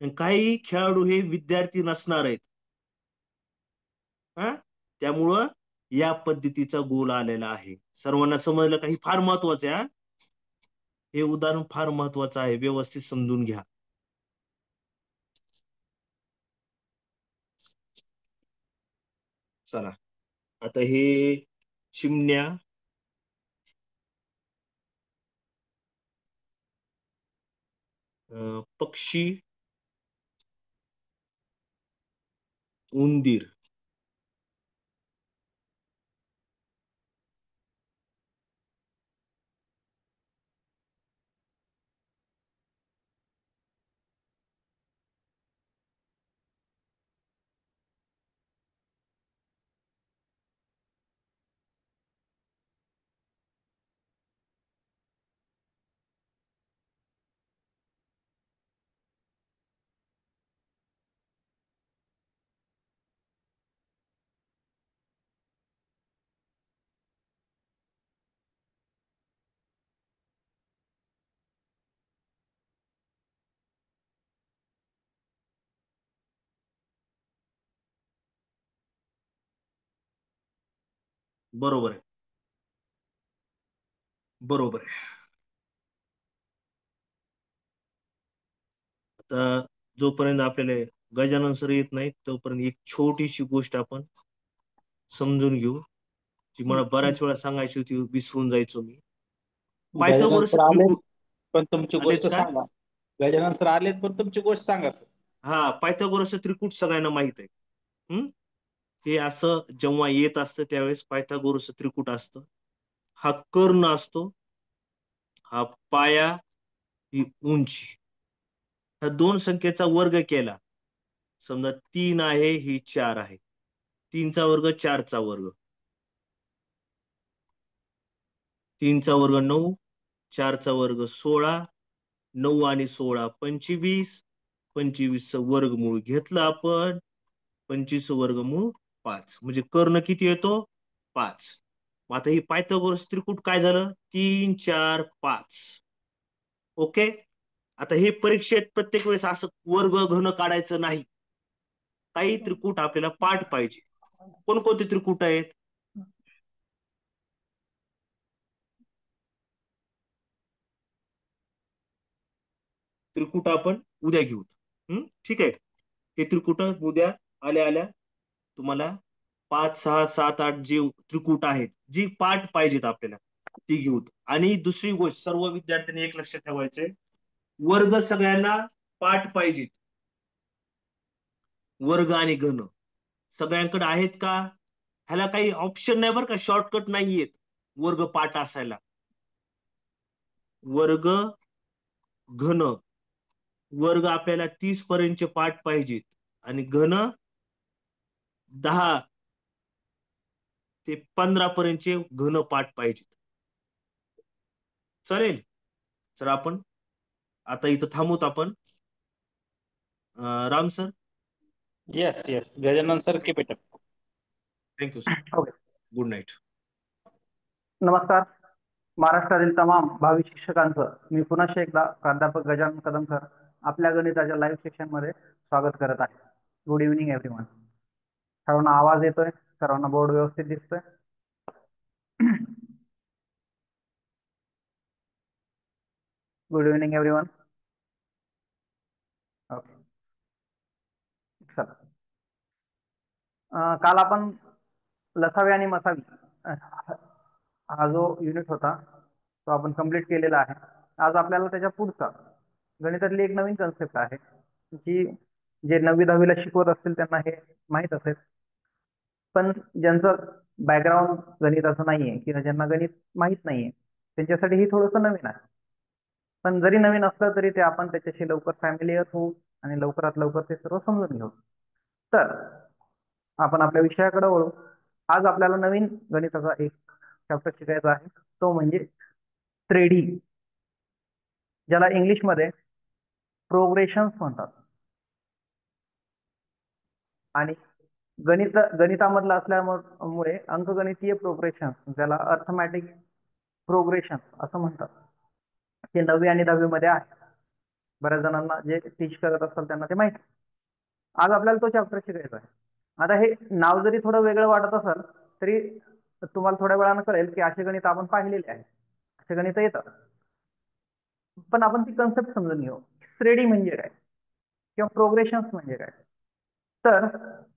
आणि काही खेळाडू हे विद्यार्थी नसणार आहेत. हा, त्यामुळं या पद्धतीचा गोल आलेला आहे. सर्वांना समजलं काही फार महत्वाचं आहे. हे उदाहरण फार महत्वाचं आहे, व्यवस्थित समजून घ्या. चला आता हे चिमण्या, पक्षी, उंदीर, बरोबर आहे, बरोबर आहे. आता जोपर्यंत आपल्याला गजानन सर येत नाही तोपर्यंत एक छोटीशी गोष्ट आपण समजून घेऊ, जी मला बऱ्याच वेळा सांगायची होती, विसरून जायचो मी. गजानन पायथागोरस सर आलेत, त्रिकोण पण तुमची आलेत गोष्ट काय? सांगा. गजानन सर आलेत, पण तुमची गोष्ट सांगा सर. हा, पायथागोरस त्रिकूट सगळ्यांना माहित आहे. हम्म हे असं जेव्हा येत असतं त्यावेळेस पायथागोरस त्रिकूट असतं. हा कर्ण असतो, हा पाया, ही उंची. ह्या दोन संख्येचा वर्ग केला, समजा 3 आहे, ही 4 आहे. 3चा वर्ग 4चा वर्ग, 3चा वर्ग 9, 4चा वर्ग 16, 9 आणि 16 25, 25चं वर्गमूळ घेतलं आपण, 25 वर्गमूळ 5, म्हणजे कर्ण किती येतो? 5. मग आता ही पायथागोरस त्रिकूट काय झालं? 3 4 5. ओके. आता हे परीक्षेत प्रत्येक वेळेस असं वर्ग घन काढायचं नाही. काही त्रिकूट आपल्याला पाठ पाहिजे. कोणकोणते त्रिकूट आहेत? त्रिकूट आपण उद्या घेऊ. ठीक आहे. हे त्रिकूट उद्या आल्या आल्या तुम्हाला 5 6 7 8 जे त्रिकूट आहेत, जी पाठ पाहिजेत आपल्याला, ती घेऊ. आणि दुसरी गोष्ट सर्व विद्यार्थ्यांनी एक लक्षात ठेवायचे, वर्ग सगळ्यांना पाठ पाहिजेत. वर्ग आणि घन सगळ्यांकडे आहेत का? ह्याला काही ऑप्शन नाही बरं का, शॉर्टकट नाहीयेत वर्ग पाठ असायला. वर्ग घन, वर्ग आपल्याला 30 पर्यंतचे पाठ पाहिजेत आणि घन 10 ते 15 पर्यंतचे घन पाठ पाहिजेत. चालेल. तर आपण आता इथं थांबूत आपण. Ram sir. Yes yes, Gajanan sir keep it up. Thank you sir. Okay. Good night. नमस्कार. महाराष्ट्रातील तमाम भावी शिक्षकांचं मी पुन्हा एकदा प्राध्यापक गजानन कदम सर आपल्या गणिताच्या लाईव्ह सेक्शनमध्ये स्वागत करत आहे. Good evening everyone. सर्वांना आवाज येतोय? सर्वांना बोर्ड व्यवस्थित दिसतोय? Good evening everyone. ओके, चला. काल आपण लसावी आणि मसावी हा जो युनिट होता तो आपण कंप्लीट केलेला आहे. आज आपल्याला त्याच्या पुढचा गणितातली एक नवीन कन्सेप्ट आहे, जी जे 9वी 10वीला शिकवत असतील त्यांना हे माहीत असेल, पण ज्यांचं बॅकग्राऊंड गणिताचं नाहीये किंवा ज्यांना गणित माहीत नाहीये त्यांच्यासाठी ही थोडंसं नवीन आहे. पण जरी नवीन असलं तरी ते आपण त्याच्याशी लवकर फॅमिलियर होऊ आणि लवकरात लवकर ते सर्व समजून घेऊ. तर आपण आपल्या विषयाकडे वळू. आज आपल्याला नवीन गणिताचा एक चॅप्टर शिकायचा आहे, तो म्हणजे 3D, ज्याला इंग्लिशमध्ये प्रोग्रेशन्स म्हणतात. आणि गणितामधला असल्यामुळे अंकगणितीय प्रोग्रेशन, ज्याला अर्थमॅटिक प्रोग्रेशन असं म्हणतात, हे 9वी आणि 10वी मध्ये आहे. बऱ्याच जणांना जे टीच करत असतात त्यांना ते माहिती. आज आपल्याला तो चॅप्टर शिकायचा आहे. आता हे नाव जरी थोडं वेगळं वाटत असेल तरी तुम्हाला थोड्या वेळानं कळेल की असे गणित आपण पाहिलेले आहे, असे गणित येतात. पण आपण ती कन्सेप्ट समजून घेऊ. 3D म्हणजे काय किंवा प्रोग्रेशन्स म्हणजे काय. तर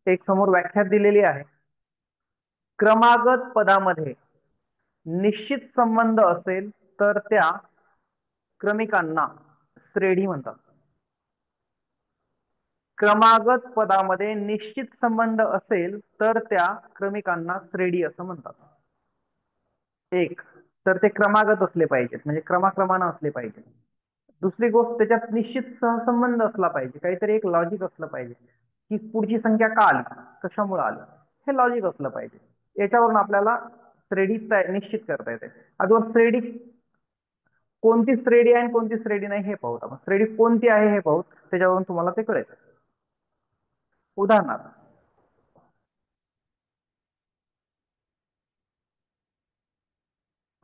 एक समोर व्याख्या दिलेली आहे. क्रमागत पदामध्ये निश्चित संबंध असेल तर त्या क्रमिकांना श्रेणी म्हणतात. क्रमागत पदामध्ये निश्चित संबंध असेल तर त्या क्रमिकांना श्रेणी असं म्हणतात. एक तर ते क्रमागत असले पाहिजेत, म्हणजे क्रमाक्रमानं असले पाहिजे. दुसरी गोष्ट, त्याच्यात निश्चित सहसंबंध असला पाहिजे, काहीतरी एक लॉजिक असलं पाहिजे की पुढची संख्या का आली, कशामुळे आली, हे लॉजिक असलं पाहिजे. याच्यावरून आपल्याला श्रेणी निश्चित करता येते. अजून श्रेणी कोणती श्रेणी आहे आणि कोणती श्रेणी नाही हे पाहू आपण. श्रेणी कोणती आहे हे पाहू, त्याच्यावरून तुम्हाला ते कळेल. उदाहरणार्थ,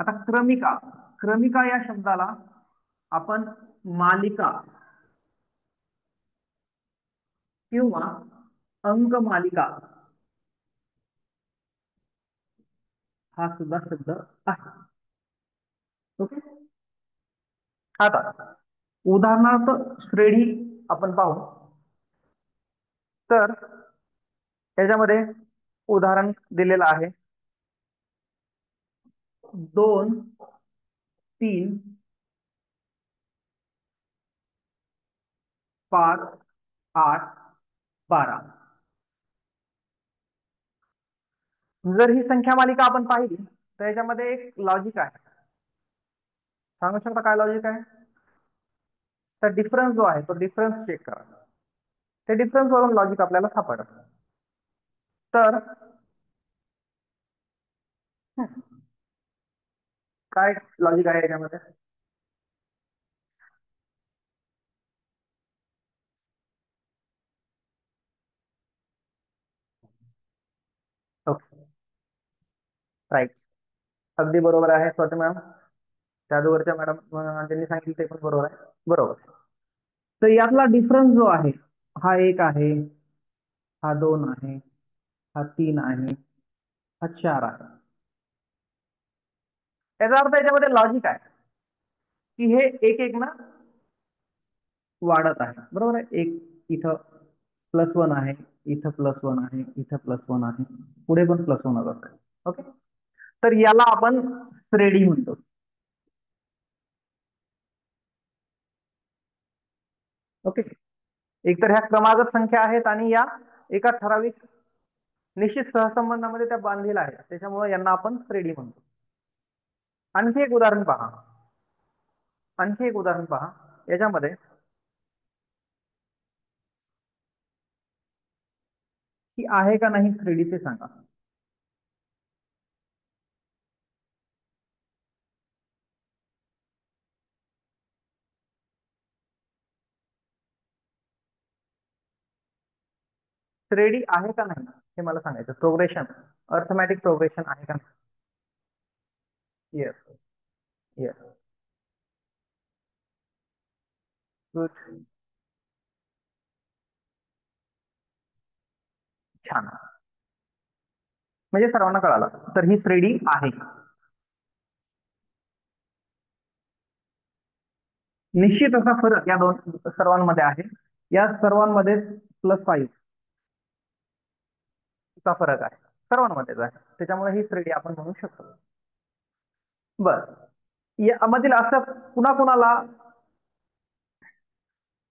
आता क्रमिका, क्रमिका या शब्दाला आपण मालिका किंवा अंक मालिका हा सुद्धा शब्द आहे. ओके. आता उदाहरणार्थ श्रेणी आपण पाहू. तर त्याच्यामध्ये उदाहरण दिलेलं आहे 2, 3, 5, 8, 12. जर ही संख्या मालिका आपण पाहिली तर याच्यामध्ये एक लॉजिक आहे. सांगू शकता काय लॉजिक आहे? तर डिफरन्स जो आहे तो डिफरन्स चेक करा. ते डिफरन्स वरून लॉजिक आपल्याला सापडत. तर काय लॉजिक आहे याच्यामध्ये? Okay, right. अगदी बरोबर आहे स्वाती मॅम. जादूवरच्या मॅडम ज्यांनी सांगितलं ते पण बरोबर आहे. बरोबर. तर यातला डिफरन्स जो आहे हा 1 आहे, हा 2 आहे, हा 3 आहे, हा 4 आहे. याचा अर्थ याच्यामध्ये लॉजिक आहे की हे एक एक ना वाढत आहे. बरोबर आहे. एक इथं +1 आहे, इथं +1 आहे, इथं +1 आहे, पुढे पण +1 जात आहे. ओके. तर याला आपण श्रेणी म्हणतो. ओके. एकतर ह्या क्रमागत संख्या आहेत आणि या एका ठराविक निश्चित सहसंबंधामध्ये त्या बांधलेल्या आहेत, त्याच्यामुळे यांना आपण श्रेणी म्हणतो. आणखी एक उदाहरण पहा. आणखी एक उदाहरण पहा. याच्यामध्ये ही आहे का नाही श्रेणी ते सांगा. श्रेणी आहे का नाही हे मला सांगायचं. प्रोग्रेशन, अर्थमॅटिक प्रोग्रेशन आहे का नाही? येस, येस, गुड, छान. म्हणजे सर्वांना कळालं. तर ही श्रेणी आहे. निश्चित असा फरक या दोन सर्वांमध्ये आहे. या सर्वांमध्ये +5 चा फरक आहे. सर्वांमध्येच आहे, त्याच्यामुळे ही श्रेणी आपण म्हणू शकतो. बर. यामधील असं कुणाकुणाला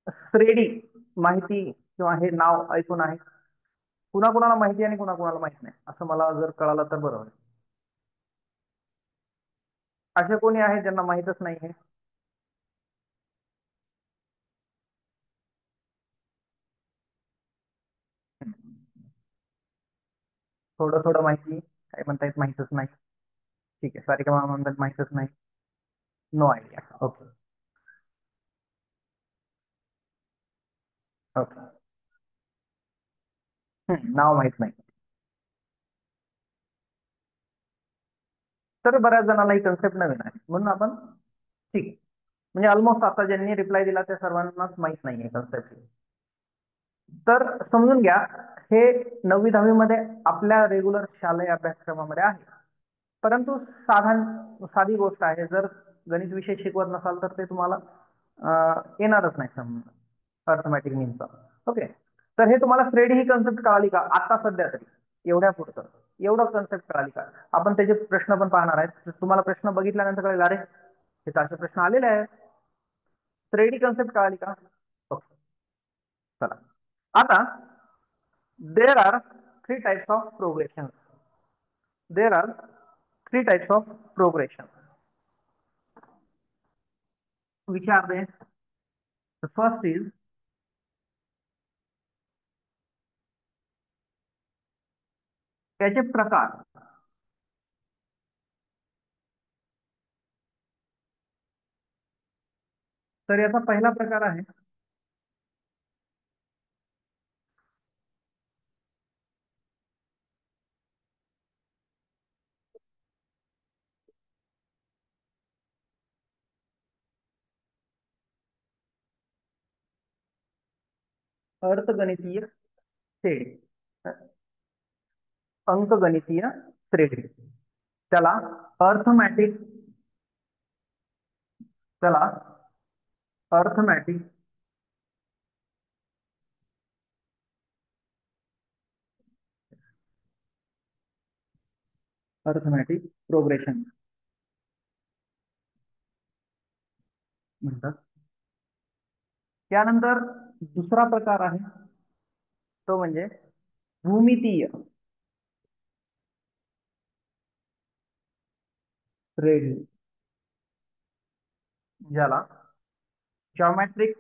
श्रेणी माहिती किंवा हे नाव ऐकून आहे? कुणाकुणाला माहिती आणि कुणाकुणाला माहित नाही असं मला जर कळालं तर बरोबर. असे कोणी आहे ज्यांना माहितच नाही हे? थोडं थोडं माहिती, काय म्हणतायत माहितच नाही. ठीक आहे. सारिका म्हणतात माहितच नाही. No idea. Okay, okay. नाव माहित नाही. तर बऱ्याच जणांना ही कन्सेप्ट नवीन आहे, म्हणून आपण ठीक आहे. म्हणजे ऑलमोस्ट आता ज्यांनी रिप्लाय दिला त्या सर्वांनाच माहित नाहीये कन्सेप्ट. तर समजून घ्या, हे 9वी-10वी मध्ये आपल्या रेग्युलर शालेय अभ्यासक्रमामध्ये आहे. परंतु साधी गोष्ट आहे. जर गणित विषय शिकवत नसाल तर ते तुम्हाला येणारच नाही समजा, अर्थमॅटिक मीनचा. ओके. तर हे तुम्हाला श्रेणी ही कन्सेप्ट कळाली का आता सध्या तरी? एवढ्या पुरतं एवढं कन्सेप्ट कळाली का? आपण त्याचे प्रश्न पण पाहणार आहेत. तुम्हाला प्रश्न बघितल्यानंतर कळेल अरे हे तर असे प्रश्न आलेले आहेत. श्रेणी कन्सेप्ट कळाली का? ओके. चला. आता there are 3 types of progression. There are 3 types of progression. Which are they? The first is त्याचे प्रकार. तर याचा पहिला प्रकार आहे अर्थगणितीय श्रेणी, अंकगणितीय श्रेणी. त्याला अर्थमॅटिक त्याला अर्थमॅटिक अर्थमॅटिक प्रोग्रेशन म्हणतात. त्यानंतर दुसरा प्रकार आहे तो म्हणजे भूमितीय श्रेणी, ज्याला जॉमेट्रिक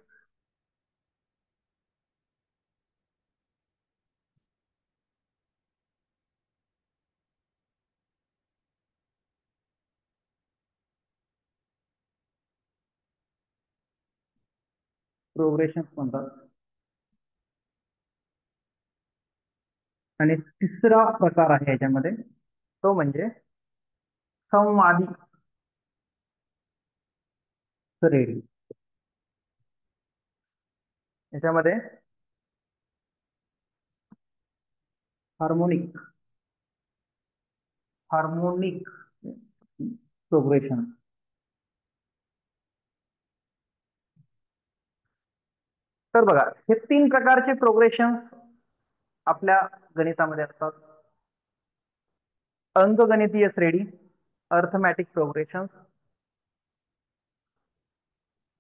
प्रोग्रेशन म्हणतात. आणि तिसरा प्रकार आहे याच्यामध्ये तो म्हणजे संवादी श्रेणी. याच्यामध्ये हार्मोनिक हार्मोनिक प्रोग्रेशन. तर बघा हे 3 प्रकारचे प्रोग्रेशन आपल्या गणितामध्ये असतात. अंकगणितीय श्रेणी, अर्थमॅटिक प्रोग्रेशन,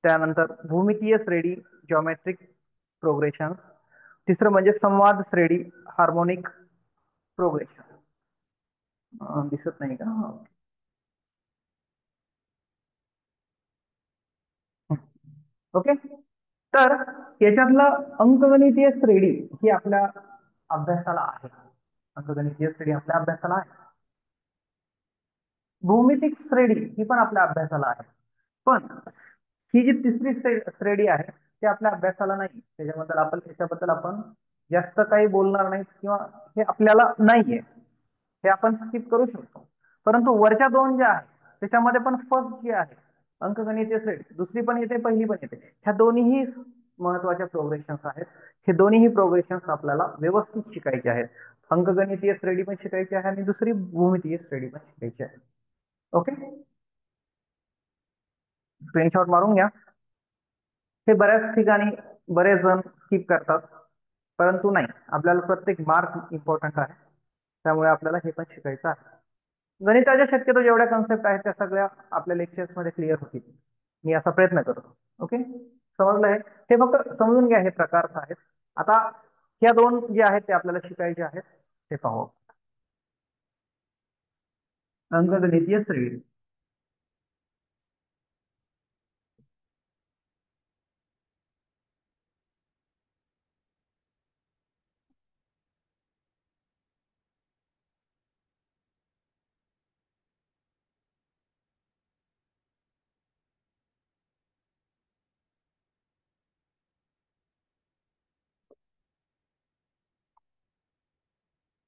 त्यानंतर भूमितीय श्रेणी जॉमेट्रिक प्रोग्रेशन, तिसरं म्हणजे संवाद श्रेणी हार्मोनिक प्रोग्रेशन. दिसत नाही का? ओके. तर याच्यातलं अंकगणितीय श्रेणी ही आपल्या अभ्यासाला आहे. अंकगणितीय श्रेणी आपल्या अभ्यासाला आहे. भौमितिक श्रेणी ही पण आपल्या अभ्यासाला आहे. पण ही जी तिसरी श्रेणी आहे ती आपल्या अभ्यासाला नाही. त्याच्याबद्दल आपण जास्त काही बोलणार नाही किंवा हे आपल्याला नाहीये, हे आपण स्किप करू शकतो. परंतु वरच्या 2 ज्या आहेत त्याच्यामध्ये पण फर्स्ट जी आहे अंकगणितीय श्रेणी, दुसरी पण येते पहिली पण येते, ह्या दोन्हीही महत्वाच्या प्रोग्रेशन्स आहेत. हे दोन्हीही प्रोग्रेशन्स आपल्याला व्यवस्थित शिकायचे आहेत. अंकगणितीय श्रेणी पण शिकायची आहे आणि दुसरी भूमितीय श्रेणी पण शिकायची आहे. ओके, स्क्रीनशॉट मारून घ्या. हे बऱ्याच ठिकाणी बरेच जण स्किप करतात, परंतु नाही, आपल्याला प्रत्येक मार्क इम्पॉर्टंट आहे, त्यामुळे आपल्याला हे पण शिकायचं आहे. गणिताच्या शक्यतो जेवढ्या कन्सेप्ट आहेत त्या सगळ्या आपल्या लेक्चर्स मध्ये क्लिअर होतील, मी असा प्रयत्न करतो. ओके, समजलंय? हे फक्त समजून घ्या, हे प्रकार आहेत. आता ह्या 2 जे आहेत ते आपल्याला शिकायचे आहेत, ते पाहू. अंकगणितीय श्रेणी.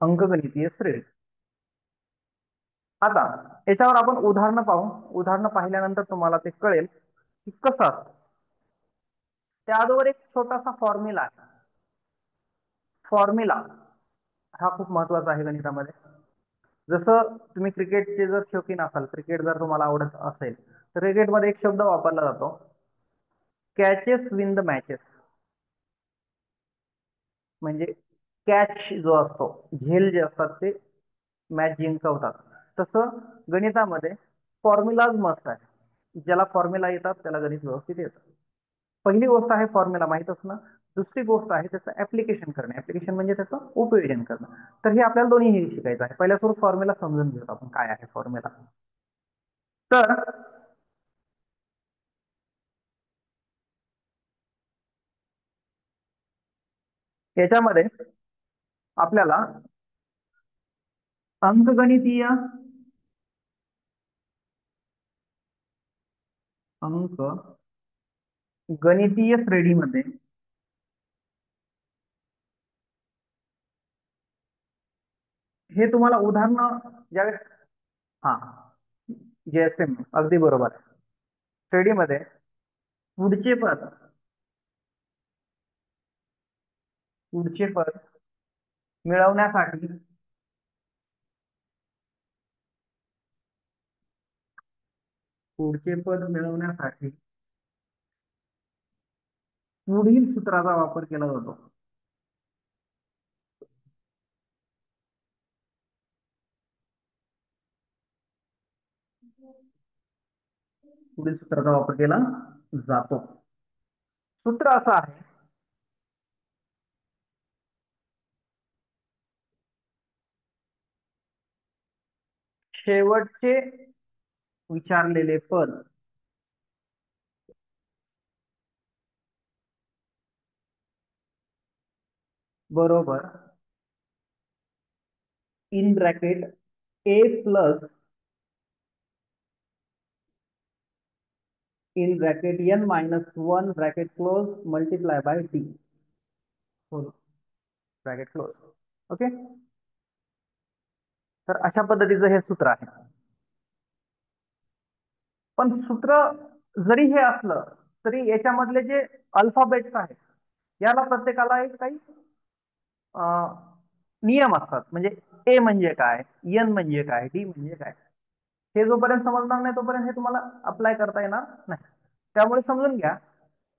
अंकगणितीय श्रेणी. आता याच्यावर आपण उदाहरणं पाहू. उदाहरणं पाहिल्यानंतर तुम्हाला ते कळेल की कसं असतं. त्या अगोदर एक छोटासा फॉर्म्युला आहे. फॉर्म्युला हा खूप महत्वाचा आहे गणितामध्ये. जसं तुम्ही क्रिकेटचे जर शौकीन असाल, क्रिकेट जर तुम्हाला आवडत असेल तर क्रिकेटमध्ये एक शब्द वापरला जातो, कॅचेस विन द मॅचेस. म्हणजे कॅच जो असतो, झेल जे असतात ते मॅच जिंकवतात. तसं गणितामध्ये फॉर्म्युलाज मस्त आहे. ज्याला फॉर्म्युला येतात त्याला गणित व्यवस्थित येतं. पहिली गोष्ट आहे फॉर्म्युला माहित असणं. दुसरी गोष्ट आहे त्याचं ऍप्लिकेशन करणं. ऍप्लिकेशन म्हणजे त्याचं उपयोजन करणं. तर हे आपल्याला दोन्ही शिकायचं आहे. पहिल्या सुरू फॉर्म्युला समजून घेऊ आपण, काय आहे फॉर्म्युला. तर याच्यामध्ये आपल्याला अंकगणितीय गणितीय श्रेणीमध्ये हे तुम्हाला उदाहरण ज्यावेळेस, हा JSM अगदी बरोबर. श्रेणीमध्ये पुढचे पद मिळवण्यासाठी पुढचे पद मिळवण्यासाठी पुढील सूत्राचा वापर केला जातो. पुढील सूत्राचा वापर केला जातो. सूत्र असं आहे, शेवटचे विचारलेले पद बरोबर in bracket A plus in bracket n minus 1 bracket close multiply by T bracket close. Okay, तर अशा पद्धतीचं हे सूत्र आहे. पण सूत्र जरी हे असलं तरी याच्यामधले जे अल्फाबेट्स आहेत याला प्रत्येकाला एक काही नियम असतात. म्हणजे ए म्हणजे काय, एन म्हणजे काय, डी म्हणजे काय, हे जोपर्यंत समजणार नाही तोपर्यंत हे तुम्हाला अप्लाय करता येणार नाही. त्यामुळे समजून घ्या,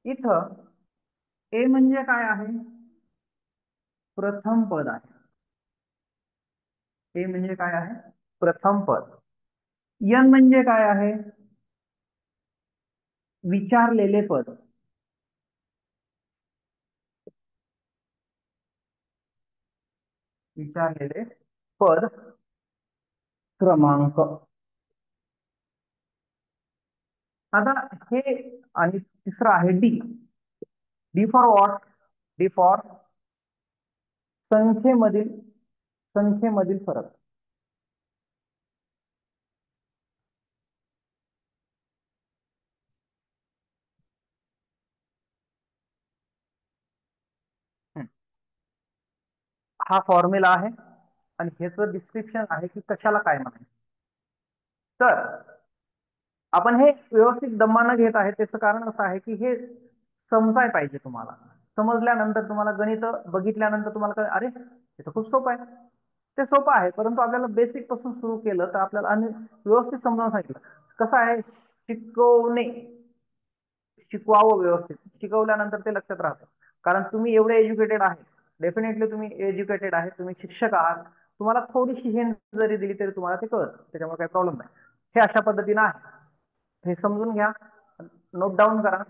इथं ए म्हणजे काय आहे, प्रथम पद आहे. ए म्हणजे काय आहे, प्रथम पद. एन म्हणजे काय आहे, विचारलेले पद. विचारलेले पद क्रमांक. आता हे आणि तिसरं आहे D. D for what, D for संख्येमधील फरक. हा फॉर्म्युला आहे आणि ह्याचं डिस्क्रिप्शन आहे की कशाला काय म्हणायचं. तर आपण हे व्यवस्थित दमानं घेत आहे, त्याचं कारण असं आहे की हे समजाय पाहिजे तुम्हाला. समजल्यानंतर तुम्हाला गणित बघितल्यानंतर तुम्हाला काय, अरे हे तर खूप सोपं आहे. ते सोपं आहे, परंतु आपल्याला बेसिक पासून सुरू केलं तर आपल्याला आणि व्यवस्थित समजावून सांगितलं. कसं आहे, शिकवावं व्यवस्थित, शिकवल्यानंतर ते लक्षात राहतं. कारण तुम्ही एवढे एज्युकेटेड आहे, डेफिनेटली तुम्ही एज्युकेटेड आहे, तुम्ही शिक्षक आहात, तुम्हाला थोडीशी हिंट जरी दिली तरी तुम्हाला ते कळत, त्याच्यामुळे काही प्रॉब्लेम नाही. हे अशा पद्धतीनं आहे, हे समजून घ्या, नोट डाऊन करा.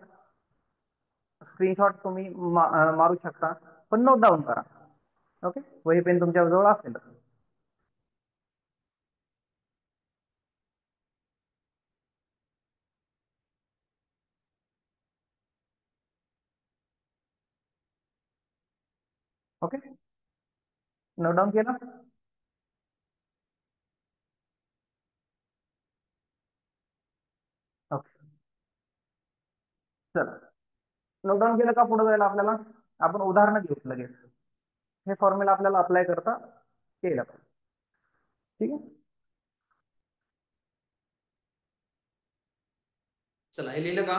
स्क्रीनशॉट तुम्ही मारू शकता, पण नोट डाऊन करा. ओके, वही पेन तुमच्या जवळ असेल. ओके, नोट डाऊन केलं. ओके, चला नोट डाऊन केलं का पुढे जायला आपल्याला आपण उदाहरणं घेऊ लगेच. हे फॉर्म्युला आपल्याला अप्लाय करता केलं पाहिजे. ठीक आहे, चला हे लिहिलं का,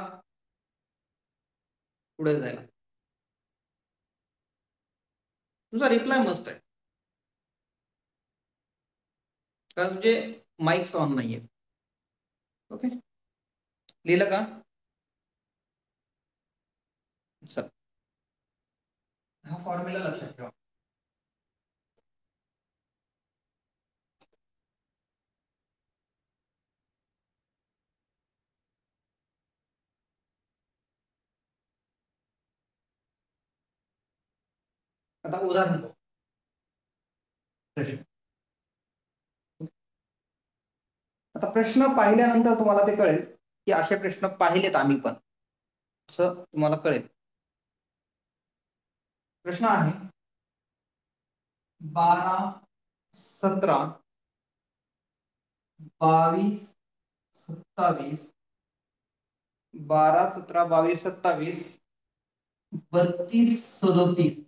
पुढे जायला. तुझा रिप्लाय मस्त आहे, कारण तुझे माईक्स ऑन नाहीये. ओके, लिहिलं का. चल, हा फॉर्म्युला लक्षात ठेवा. आता उदाहरण पाहू. प्रश्न, आता प्रश्न पाहिल्यानंतर तुम्हाला ते कळेल की असे प्रश्न पाहिलेत आम्ही पण, असं तुम्हाला कळेल. प्रश्न आहे 12, 17, 22, 27, 12, 17, 22, 27, 32, 37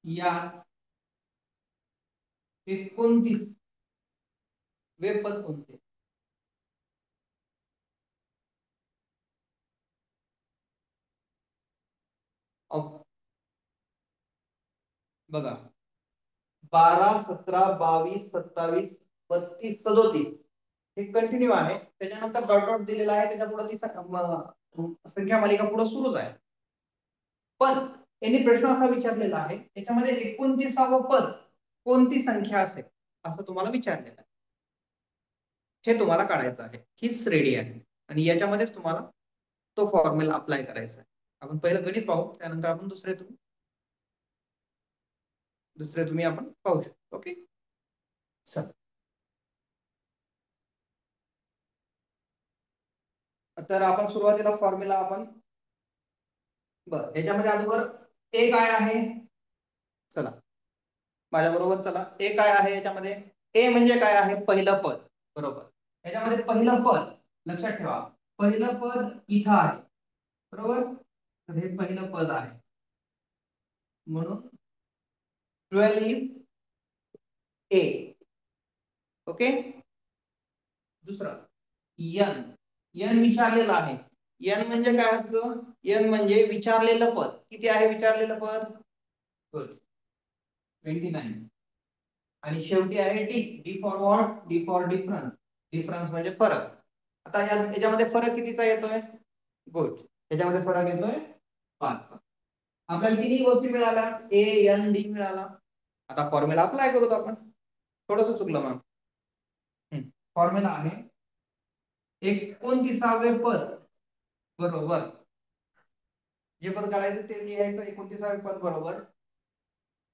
यात 29 वे पद कोणते. बघा, 12, 17, 22, 27, 32 37 हे कंटिन्यू आहे. त्याच्यानंतर डॉट डॉट दिलेला आहे, त्याच्या पुढे ती संख्या मालिका पुढे सुरूच आहे. पण यांनी प्रश्न असा विचारलेला आहे, याच्यामध्ये 29वे पद कोणती संख्या असेल असं तुम्हाला विचारलेलं आहे. हे तुम्हाला काढायचं आहे. ही श्रेणी आहे आणि याच्यामध्येच तुम्हाला तो फॉर्म्युला अप्लाय करायचा आहे. आपण पहिलं गणित पाहू, त्यानंतर आपण दुसरे तुम्ही आपण पाहू शकतो. ओके, चला. तर आपण सुरुवातीला फॉर्म्युला आपण बरं याच्यामध्ये अगोदर ए काय आहे, चला माझ्या बरोबर चला. ए काय आहे याच्यामध्ये, ए म्हणजे काय आहे, पहिलं पद. बरोबर, याच्यामध्ये पहिलं पद लक्षात ठेवा, पहिलं पद इथं आहे. बरोबर, तर हे पहिलं पद आहे म्हणून 12 इज ए. ओके, दुसरं एन. एन विचारलेलं आहे. एन म्हणजे काय असतं, एन म्हणजे विचारलेलं पद. किती आहे विचारलेलं पद, 29. आणि शेवटी आहे D. D for what, D for difference. Difference म्हणजे फरक. आता याच्यामध्ये फरक कितीचा येतोय, गुड, याच्यामध्ये फरक येतोय 5. आपल्याला तिन्ही गोष्टी मिळाल्या, ए एन डी मिळाला. आता फॉर्म्युला अप्लाय करूत आपण. थोडस चुकलं मॅम. फॉर्म्युला आहे 29वे पद बरोबर, जे पद काढायचं ते लिहायचं. 29वे पद बरोबर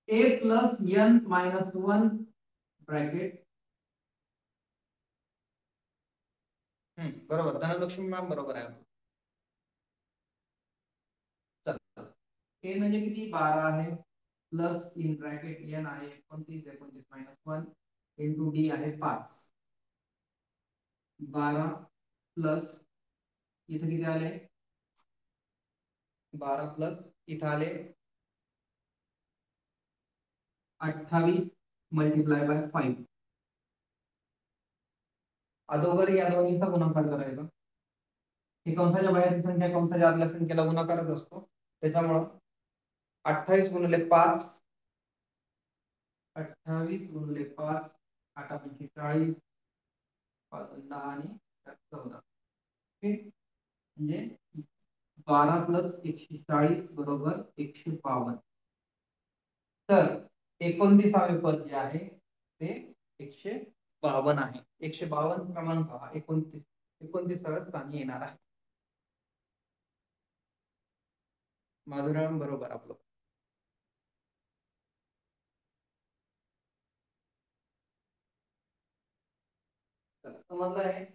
A plus N minus 1 bracket. बरोबर, धनलक्ष्मी मॅम बरोबर आहे. चला, ए म्हणजे किती, 12 आहे, प्लस इन ब्रॅकेट एन आहे 29 मायनस 1 इंटू डी आहे 5. 12 प्लस इथे किती आले, 12 प्लस इथे आले 28 मल्टिप्लाय बाय 5. अगोदर या दोन्हीचा गुणाकार करायचा. ही कंसाच्या बाहेरची संख्या कंसाच्या आतल्या संख्येला गुणाकारच असतो, त्याच्यामुळं 28 गुणिले 5, 28 गुणिले 5 8 पंचे 40, 10 आणि 14. ओके, म्हणजे 12 प्लस 140 बरोबर 152. तर 29वे पद जे आहे ते 152 आहे. 152 क्रमांक हा 29व्या स्थानी येणार आहे. माधुराम बरोबर आपलं. समजलं आहे,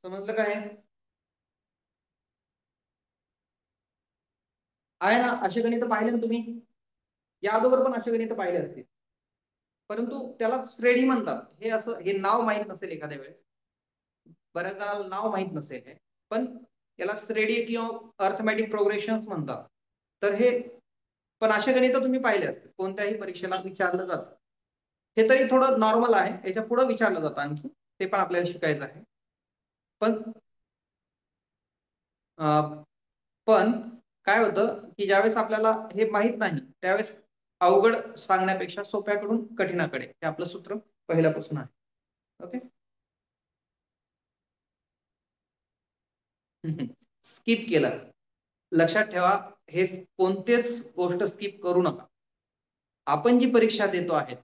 समजलं काय आहे ना. असे गणित पाहिले ना तुम्ही, या अगोदर पण असे गणित पाहिले असतील, परंतु त्याला श्रेणी म्हणतात. हे असं, हे नाव माहित नसेल एखाद्या वेळेस, बऱ्याच जणांना नाव माहित नसेल, पण याला श्रेणी किंवा अर्थमॅटिक प्रोग्रेशन्स म्हणतात. तर हे पण असे गणित तुम्ही पाहिले असतील, कोणत्याही परीक्षेला विचारलं जातं. हे तरी थोडं नॉर्मल आहे, याच्या पुढे विचारलं जातं आणखी, ते पण आपल्याला शिकायचं आहे. पण काय होतं की ज्यावेळेस आपल्याला हे माहित नाही, त्यावेळेस अवघड सांगण्यापेक्षा सोप्याकडून कठीणाकडे, हे आपलं सूत्र पहिल्यापासून आहे. ओके, स्किप केलं, लक्षात ठेवा, हे कोणतेच गोष्ट स्किप करू नका. आपण जी परीक्षा देतो आहे,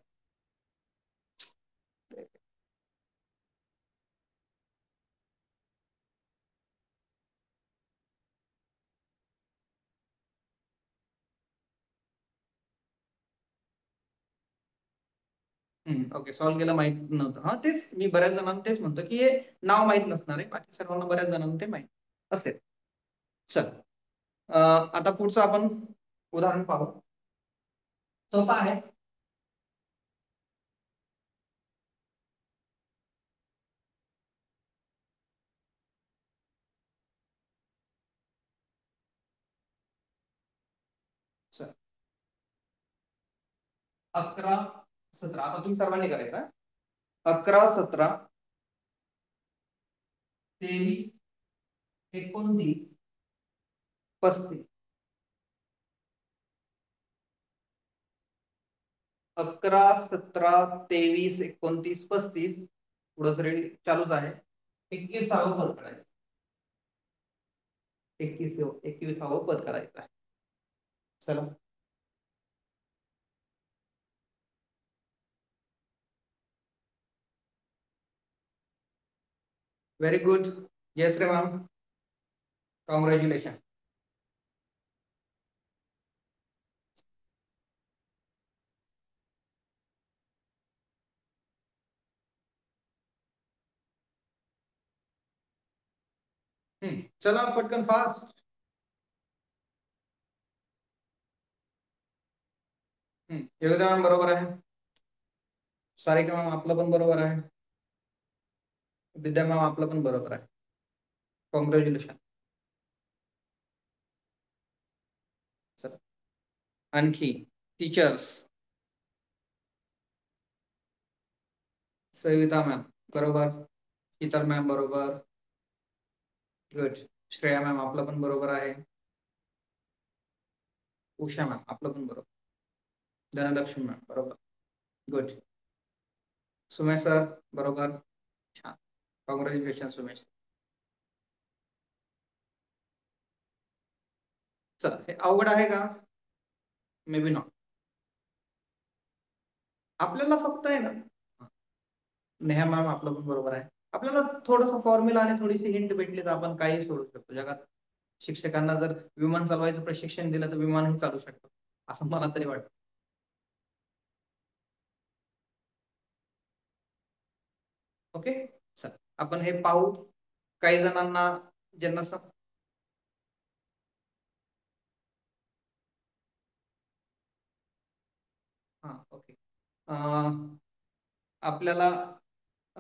ओके, सॉल्व्ह केलं माहित नव्हतं. हा, तेच मी बऱ्याच जणांना तेच म्हणतो की हे नाव माहित नसणार आहे, बाकी सर्वांना बऱ्याच जणांना ते माहित असेल. चल, आता पुढचं आपण उदाहरण पाहू. सोपं आहे. चल, 11 17, आता तुम्ही सर्वांनी करायचं. 11 17 23 29 35. 11, 17, 23, 29, 35 पुढं रेडी चालूच आहे. 21ावं पद करायचं. 21ावं पद करायचं आहे. चला व्हेरी गुड. येस रे मॅम, कॉंग्रॅच्युलेशन. चला पटकन फास्ट. योगिता मॅम बरोबर आहे. सारिका मॅम आपलं पण बरोबर आहे. विद्या मॅम आपलं पण बरोबर आहे. कॉंग्रॅच्युलेशन. चला आणखी टीचर्स. सविता मॅम बरोबर, शीतल मॅम बरोबर, गुड. श्रेया मॅम आपलं पण बरोबर आहे. उषा मॅम आपलं पण बरोबर. धनलक्ष्मी मॅम बरोबर, गुड. सुमेश सर बरोबर, छान. कॉंग्रॅच्युलेशन सुमेश. चला हे अवघड आहे का? May be not. आपल्याला फक्त आहे ना, नेहा मॅम आपलं पण बरोबर आहे. आपल्याला थोडंसं फॉर्म्युला आणि थोडीशी हिंट भेटली तर आपण काही सोडू शकतो जगात. शिक्षकांना जर विमान चालवायचं प्रशिक्षण दिलं तर विमानही चालू शकतं, असं मला तरी वाटतं. ओके, चल आपण हे पाहू. काही जणांना ज्यांना हा ओके, आपल्याला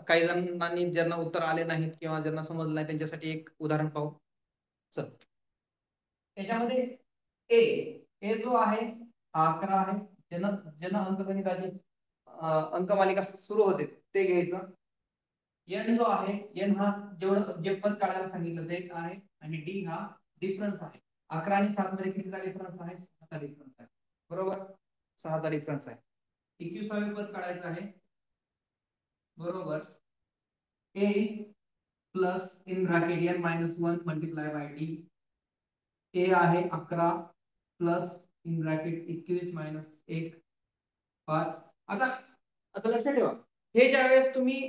काही जणांनी ज्यांना उत्तर आले नाहीत किंवा ज्यांना समजलं नाही त्यांच्यासाठी एक उदाहरण पाहू. चल त्याच्यामध्ये ए जो आहे 11 आहे. ज्यांना अंकगणिताची अंकमालिका सुरू होते ते घ्यायचं. एन जो आहे, एन हा जेवढं जे पद काढायला सांगितलं ते एक आहे. आणि डी हा डिफरन्स आहे. 11 आणि 7 मध्ये कितीचा डिफरन्स आहे? 6चा डिफरन्स आहे. बरोबर, 6चा डिफरन्स आहे. 21वे पद काढायचं आहे. बरोबर, A plus in bracket N minus 1 multiply by D. A आहे 11 प्लस इन ब्रॅकेट 21 मायनस 1 5. आता लक्षात ठेवा, हे ज्या वेळेस तुम्ही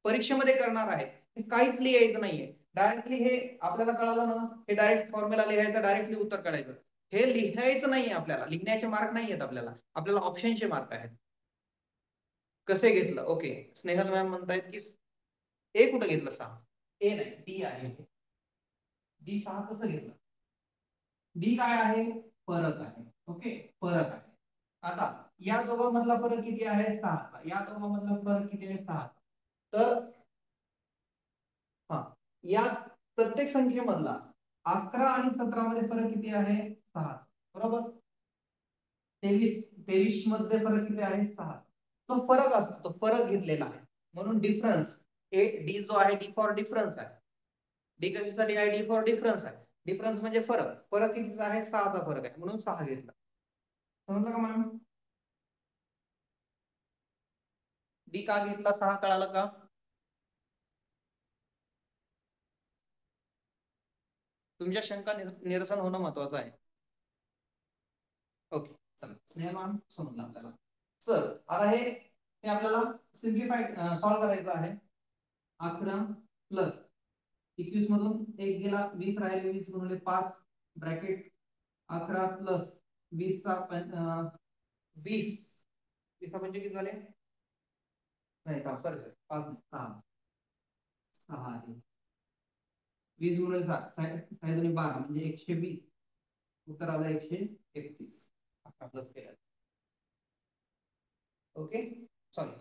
परीक्षेमध्ये करणार आहे हे काहीच लिहायचं नाहीये. डायरेक्टली हे आपल्याला कळालं ना, हे डायरेक्ट फॉर्म्युला लिहायचं, डायरेक्टली उत्तर काढायचं. हे लिहायचं नाहीये. आपल्याला लिहिण्याचे मार्क नाही आहेत. आपल्याला ऑप्शनचे मार्क आहेत. कसे घेतलं? ओके, स्नेहल मॅम म्हणतायत की ए कुठं घेतलं? 6. ए नाही, डी आहे. डी 6 कसं घेतलं? डी काय आहे? फरक आहे. ओके, फरक आहे. आता या दोघांमधला फरक किती आहे? 6. या दोघांमधला फरक किती आहे? 6. तर हा, या प्रत्येक संख्येमधला 11 आणि 17 मध्ये फरक किती आहे? 6. बरोबर, 23 मध्ये फरक किती आहे? 6. तो फरक असतो, तो फरक घेतलेला आहे. म्हणून डिफरन्स ए डी जो आहे, डी फॉर डिफरन्स आहे. डी कशासाठी आहे? डी फॉर डिफरन्स आहे. डिफरन्स म्हणजे फरक. फरक कितीचा आहे? 6चा फरक आहे, म्हणून 6 घेतला. समजलं का मॅम? डी का घेतला? 6 कळालं का? तुमच्या शंका निरसन होणं महत्वाचं आहे. ओके, चला स्नेहा मॅम समजलं आपल्याला. सर आता हे आपल्याला सिम्प्लिफाय सॉल्व करायचं आहे. 11 प्लस 21 मधून 1 गेला, 20 राहिले. 20 गुणिले 5 ब्रॅकेट 11 प्लस 20 चा 20 म्हणजे किती झाले? नाही का, सॉरी 5 6 आहे. 20 गुणिले 7 12 म्हणजे 120. उत्तर आलं 131. प्लस केलं. ओके, सॉरी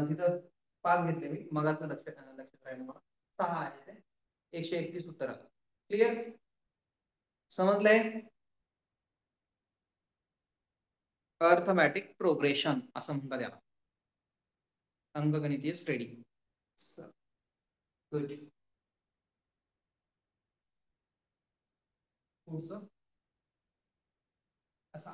तिथं 5 घेतले मी, मगाचं लक्षात राहिलं मला. 6 आहे ते, 131 उत्तर आलं. क्लिअर? समजलंय? अर्थमॅटिक प्रोग्रेशन असं म्हणतात याला, अंकगणितीय श्रेणी. गुड. पुढचं असं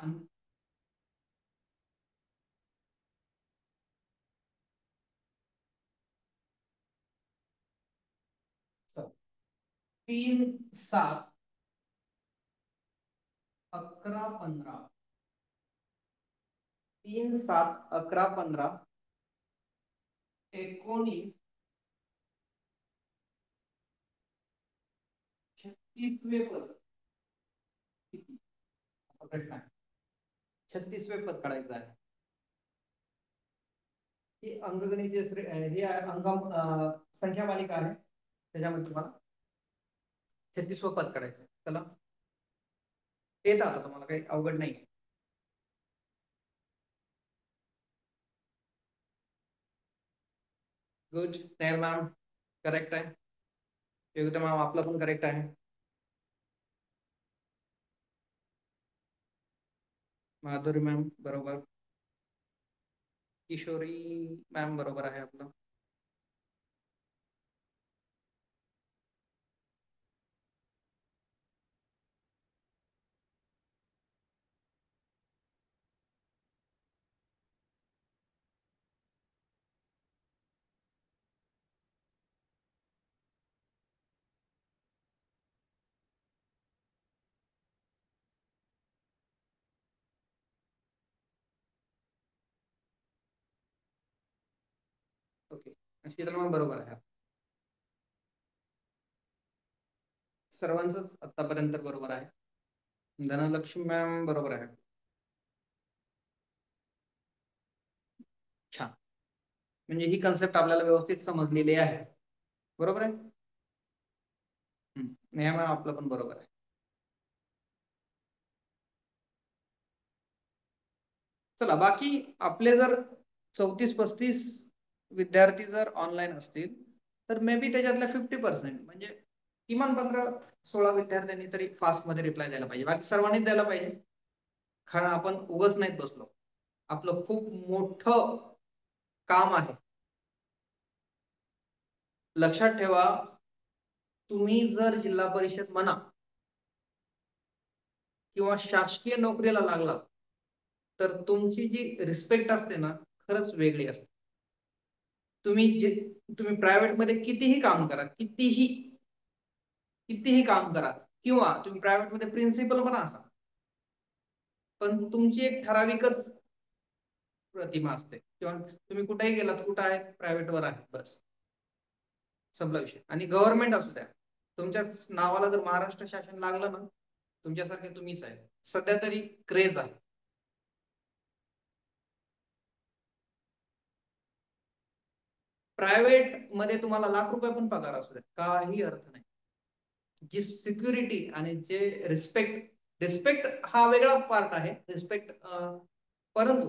3, 7, 11, 15. 3, 7, 11, 15, 19, 36वे पद किती? हा प्रश्न आहे. 36वे पद काढायचं आहे. ही अंकगणितीय हे संख्या मालिका आहे, त्याच्यामध्ये तुम्हाला 36वं पद काढायचं. चला, येत आता तुम्हाला, काही अवघड नाही. गुड. स्नेहल मॅम करेक्ट आहे. योगिता मॅम आपलं पण करेक्ट आहे. माधुरी मॅम बरोबर. किशोरी मॅम बरोबर आहे आपलं. ओके, शीतल मॅम बरोबर आहे. सर्वांचंच आतापर्यंत बरोबर आहे. धनलक्ष्मी मॅम बरोबर आहे. छान. म्हणजे ही कन्सेप्ट आपल्याला व्यवस्थित समजलेली आहे. बरोबर आहे. नेहा मॅम आपलं पण बरोबर आहे. चला, बाकी आपले जर 34-35 विद्यार्थी जर ऑनलाईन असतील तर मे बी त्याच्यातल्या 50% म्हणजे किमान 15-16 विद्यार्थ्यांनी तरी फास्ट मध्ये रिप्लाय द्यायला पाहिजे. बाकी सर्वांनीच द्यायला पाहिजे, कारण आपण उगाच नाहीत बसलो. आपलं खूप मोठं काम आहे. लक्षात ठेवा, तुम्ही जर जिल्हा परिषद म्हणा किंवा शासकीय नोकरीला लागला तर तुमची जी रिस्पेक्ट असते ना, खरंच वेगळी असते. तुम्ही प्रायव्हेट मध्ये कितीही काम करा, कितीही काम करा, किंवा तुम्ही प्रायव्हेट मध्ये प्रिन्सिपल पण असा, पण तुमची एक ठराविकच प्रतिमा असते. किंवा तुम्ही कुठेही गेलात, कुठं आहे, प्रायव्हेट वर आहे, बस संपला विषय. आणि गव्हर्नमेंट असू द्या, तुमच्या नावाला जर महाराष्ट्र शासन लागलं ना, तुमच्यासारखे तुम्हीच आहे. सध्या तरी क्रेज आहे. प्रायव्हेट मध्ये तुम्हाला लाख रुपये पण पगार असू द्या, काही अर्थ नाही. जी सिक्युरिटी आणि जे रिस्पेक्ट हा वेगळा पार्ट आहे. रिस्पेक्ट, परंतु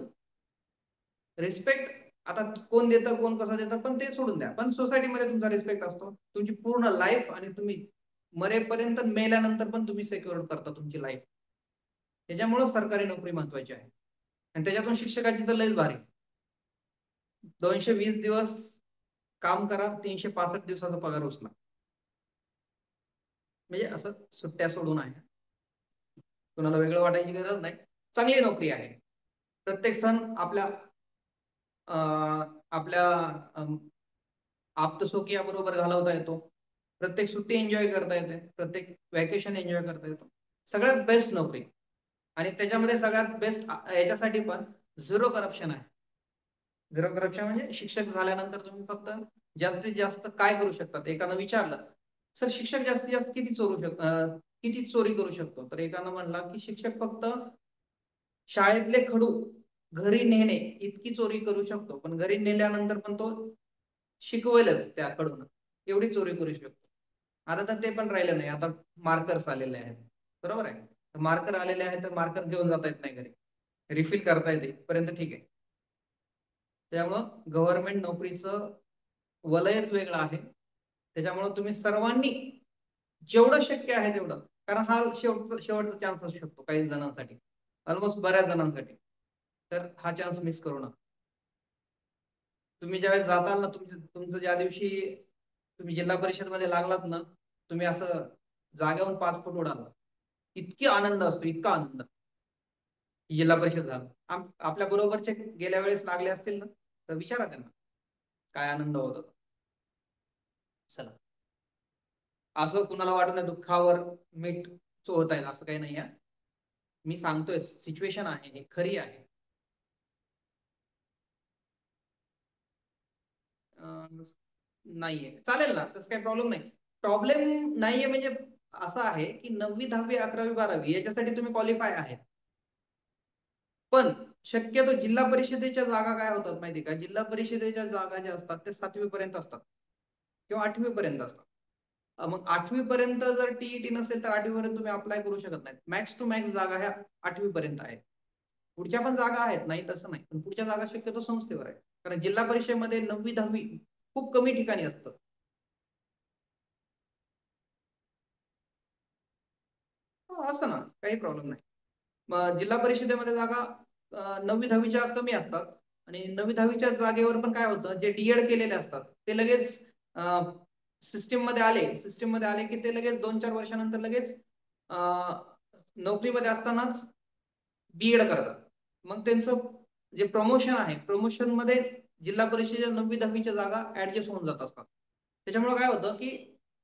रिस्पेक्ट आता कोण देतं, कोण कसं देतं, पण ते सोडून द्या. पण सोसायटीमध्ये तुमचा रिस्पेक्ट असतो. तुमची पूर्ण लाईफ आणि तुम्ही मरेपर्यंत, मेल्यानंतर पण तुम्ही सिक्युअर करता तुमची लाईफ. त्याच्यामुळे सरकारी नोकरी महत्वाची आहे. आणि त्याच्यातून शिक्षकाची तर लयच भारी. 220 दिवस काम करा, 365 दिवसाचा पगार उचला. म्हणजे असं सुट्ट्या सोडून आहे. कुणाला वेगळं वाटायची गरज नाही. चांगली नोकरी आहे. प्रत्येक सण आपल्या आप्तसोकिया बरोबर घालवता येतो. प्रत्येक सुट्टी एन्जॉय करता येते. प्रत्येक वॅकेशन एन्जॉय करता येतो. सगळ्यात बेस्ट नोकरी. आणि त्याच्यामध्ये सगळ्यात बेस्ट याच्यासाठी पण झिरो करप्शन आहे. झिरो करप्शन म्हणजे शिक्षक झाल्यानंतर तुम्ही फक्त जास्तीत जास्त काय करू शकतात. एकानं विचारलं, सर शिक्षक जास्तीत जास्त किती चोरी करू शकतो, तर एकानं म्हणला की शिक्षक फक्त शाळेतले खडू घरी नेणे इतकी चोरी करू शकतो, पण घरी नेल्यानंतर पण तो शिकवेलच त्या खडून, एवढी चोरी करू शकतो. आता तर ते पण राहिलं नाही. आता मार्कर्स आलेले आहेत. बरोबर आहे. मार्कर आलेले आहेत तर मार्कर घेऊन जाता येत नाही घरी, रिफिल करता येते पर्यंत ठीक आहे. त्यामुळं गव्हर्नमेंट नोकरीचं वलयच वेगळं आहे. त्याच्यामुळे तुम्ही सर्वांनी जेवढं शक्य आहे तेवढं, कारण हा शेवटचा चान्स असू शकतो काही जणांसाठी, ऑलमोस्ट बऱ्याच जणांसाठी, तर हा चान्स मिस करू नका. तुम्ही ज्यावेळेस जाताल ना, तुमचं ज्या दिवशी तुम्ही जिल्हा परिषद मध्ये लागलात ना, तुम्ही असं जागेवरून 5 फूट उडाल. इतकी आनंद असतो, इतका आनंद जिल्हा परिषद झाला. आपल्या बरोबरचे गेल्या वेळेस लागले असतील ना, तर विचारा त्यांना काय आनंद होतो. चला. असं कुणाला वाटत नाही दुःखावर मीठ चोळत आहेत असं काही नाही. मी सांगतोय सिच्युएशन आहे, हे खरी आहे. नाहीये, चालेल ना, तसं काही प्रॉब्लेम नाही. प्रॉब्लेम नाहीये म्हणजे असं आहे की 9वी 10वी 11वी 12वी याच्यासाठी तुम्ही क्वालिफाय आहेत. पण शक्यतो जिल्हा परिषदेच्या जागा काय होतात माहिती का, जिल्हा परिषदेच्या जागा ज्या असतात ते 7वी पर्यंत असतात किंवा 8वी पर्यंत असतात. मग 8वी पर्यंत जर टीईटी नसेल तर 8वी पर्यंत तुम्ही अप्लाय करू शकत नाही. मॅक्स टू मॅक्स जागा ह्या 8वी पर्यंत आहेत. पुढच्या पण जागा आहेत, नाही तसं नाही, पण पुढच्या जागा शक्यतो संस्थेवर आहे. कारण जिल्हा परिषदेमध्ये 9वी 10वी खूप कमी ठिकाणी असतं. असतं ना, काही प्रॉब्लेम नाही. मग जिल्हा परिषदेमध्ये जागा 9वी 10वीच्या कमी असतात आणि 9वी 10वीच्या जागेवर पण काय होतं, जे डीएड केलेले असतात ते लगेच सिस्टीम मध्ये आले की ते लगेच 2-4 वर्षानंतर लगेच नोकरीमध्ये असतानाच बीएड करतात. मग त्यांचं जे प्रमोशन आहे, प्रमोशन मध्ये जिल्हा परिषदेच्या 9वी 10वीच्या जागा ऍडजस्ट होऊन जात असतात. त्याच्यामुळे काय होतं की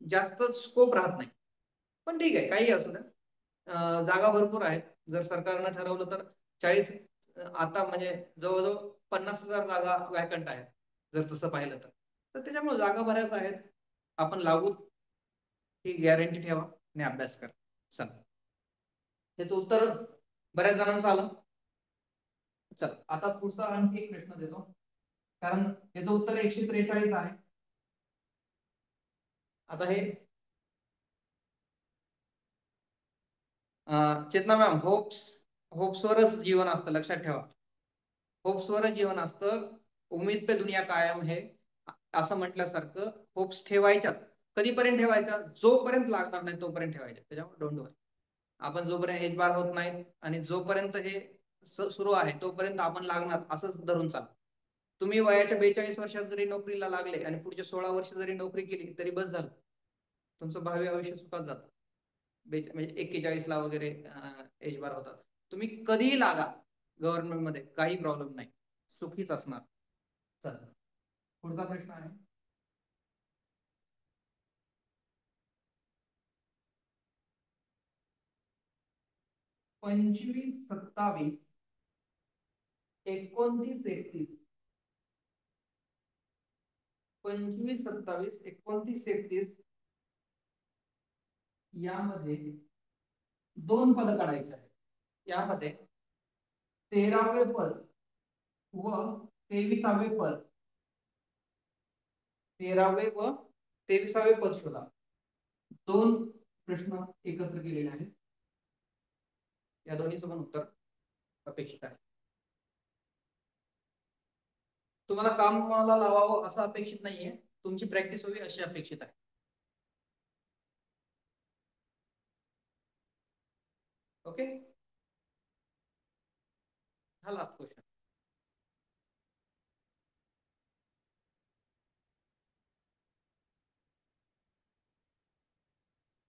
जास्त स्कोप राहत नाही. पण ठीक आहे, काही असू द्या, जागा भरपूर आहेत. जर सरकारनं ठरवलं तर 40 आता म्हणजे जवळजवळ 50,000 जागा वॅकंट आहेत जर तसं पाहिलं तर त्याच्यामुळे जागा बऱ्याच आहेत. आपण लागू ही गॅरंटी ठेवा आणि अभ्यास करा. चला, त्याचं उत्तर बऱ्याच जणांचं आलं. चल आता पुढचा आणखी एक प्रश्न देतो, कारण याचं उत्तर 143 आहे. आता हे चेतना मॅम, होप्सवरच जीवन असतं, लक्षात ठेवा. होप्सवरच जीवन असतं. उम्मीद पे दुनिया कायम है असं म्हटल्यासारखं होप्स ठेवायच्या. कधीपर्यंत ठेवायचा, जोपर्यंत लागणार नाही तोपर्यंत ठेवायच्या. त्याच्यामुळे डोंट वरी. आपण जोपर्यंत एज बार होत नाहीत आणि जोपर्यंत हे सुरू आहे तोपर्यंत आपण लागणार असंच धरून चाल. तुम्ही वयाच्या 42 वर्षात जरी नोकरीला लागले आणि पुढचे 16 वर्ष जरी नोकरी केली तरी बस झालं, तुमचं भावी आयुष्य सुखात जातं. म्हणजे 41 ला वगैरे एज बार होतात. तुम्ही कधीही लागा गव्हर्नमेंट मध्ये, काही प्रॉब्लेम नाही, सुखीच असणार. चला, पुढचा प्रश्न आहे. पंचवीस 27 29 31. 25 27 29 31 यामध्ये 2 पद काढायचे आहेत. यामध्ये 13वे पद व 23वे पद, 13वे व 23वे पद शोधा. 2 प्रश्न एकत्र केलेले आहेत. या दोन्हीचं पण उत्तर अपेक्षित आहे. तुम्हाला कामाला लावावं असं अपेक्षित नाहीये, तुमची प्रॅक्टिस व्हावी अशी अपेक्षित आहे. ओके, हा लास्ट क्वेश्चन.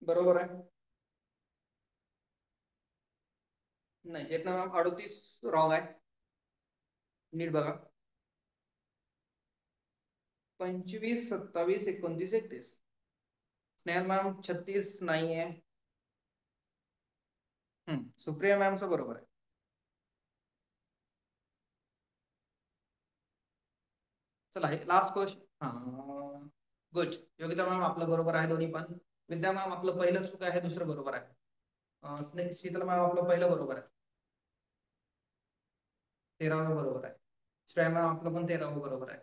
बरोबर आहे? नाही, चेतना मॅम 38 रॉंग आहे. नीट बघा. 25 27 29 31. स्नेहल मॅम 36 नाहीये. सुप्रिया मॅमचं बरोबर आहे. चला, हे last question. Good. Yogita ma'am आपलं बरोबर आहे दोन्ही पण. विद्या मॅम आपलं पहिलं चूक आहे, दुसरं बरोबर आहे. शीतल मॅम आपलं पहिलं बरोबर आहे, 13वं बरोबर आहे. श्रेया मॅम आपलं पण 13वं बरोबर आहे.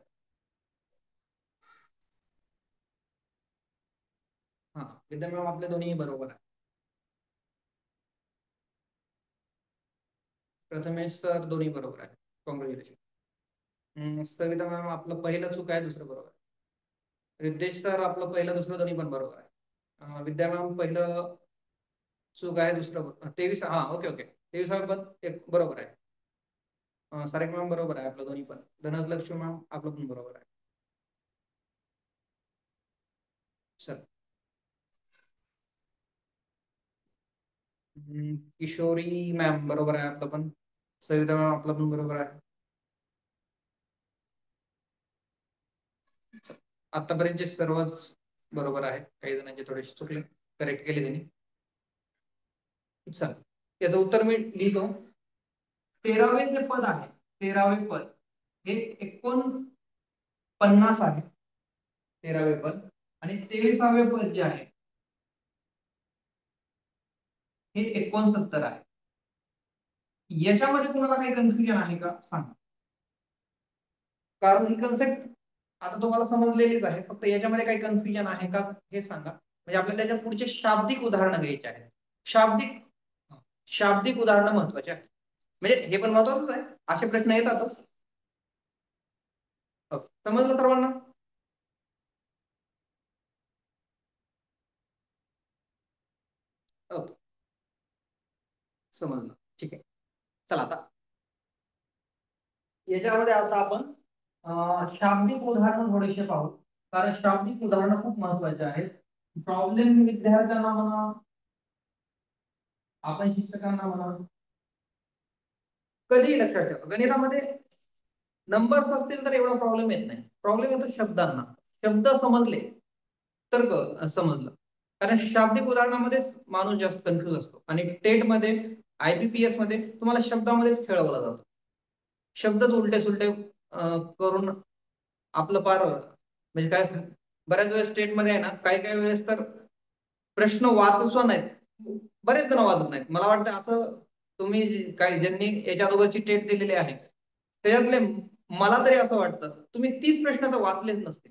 हा, विद्या मॅम आपले दोन्ही बरोबर आहे. प्रथमेश सर दोन्ही बरोबर आहे, कॉंग्रॅच्युलेशन. सविता मॅम आपलं पहिलं चूक आहे, दुसरं बरोबर आहे. रिद्धेश सर आपलं पहिलं दुसरं दोन्ही पण बरोबर आहे. विद्या मॅम पहिलं चूक आहे, दुसरं 23. हा, ओके ओके, 23वे पद एक बरोबर आहे. सारिक मॅम बरोबर आहे आपलं दोन्ही पण. धनलक्ष्मी मॅम आपलं पण बरोबर आहे. सर किशोरी मॅम बरोबर आहे आपलं पण. सविता मॅम आपलं पण बरोबर आहे. आतापर्यंतचे सर्वच बरोबर आहे, काही जणांचे थोडेसे चुकले, करेक्ट केले त्यांनी. चल याचं उत्तर मी लिहितो. 13वे जे पद आहे, 13वे पद हे 49 आहे, 13वे पद. आणि 23वे पद जे आहे हे 69 आहे. याच्यामध्ये तुम्हाला काही कन्फ्युजन आहे का सांगा, कारण ही कन्सेप्ट आता तुम्हाला समजलेलीच आहे, फक्त याच्यामध्ये काही कन्फ्युजन आहे का हे सांगा. म्हणजे आपल्याला याच्या पुढचे शाब्दिक उदाहरणं घ्यायचे आहेत. शाब्दिक उदाहरणं महत्वाचे आहेत, म्हणजे हे पण महत्वाचंच आहे, असे प्रश्न येतात. समजलं सर्वांना? ओके, समजलं, ठीक आहे. चला आता याच्यामध्ये आता आपण शाब्दिक उदाहरणं थोडेसे पाहू, कारण शाब्दिक उदाहरणं खूप महत्वाचे आहेत. प्रॉब्लेम विद्यार्थ्यांना म्हणा, आपण शिक्षकांना म्हणा, कधी लक्षात ठेवा, गणितामध्ये नंबर्स असतील तर एवढा प्रॉब्लेम येत नाही. प्रॉब्लेम येतो शब्दांना. शब्द समजले तर समजलं, कारण शाब्दिक उदाहरणामध्ये माणूस जास्त कन्फ्युज असतो. आणि टेट मध्ये, IBPS मध्ये तुम्हाला शब्दामध्येच खेळवला जातो. शब्दच उलटे सुलटे करून आपलं पार, म्हणजे काय, बऱ्याच वेळेस स्टेट मध्ये आहे ना, काही काही वेळेस तर प्रश्न वाचत नाहीत, बरेच जण वाचत नाहीत. मला वाटतं असं तुम्ही काही ज्यांनी याच्या अगोदरची टेट दिलेली आहे त्याच्यातले, मला तरी असं वाटतं तुम्ही 30 प्रश्न तर वाचलेच नसते.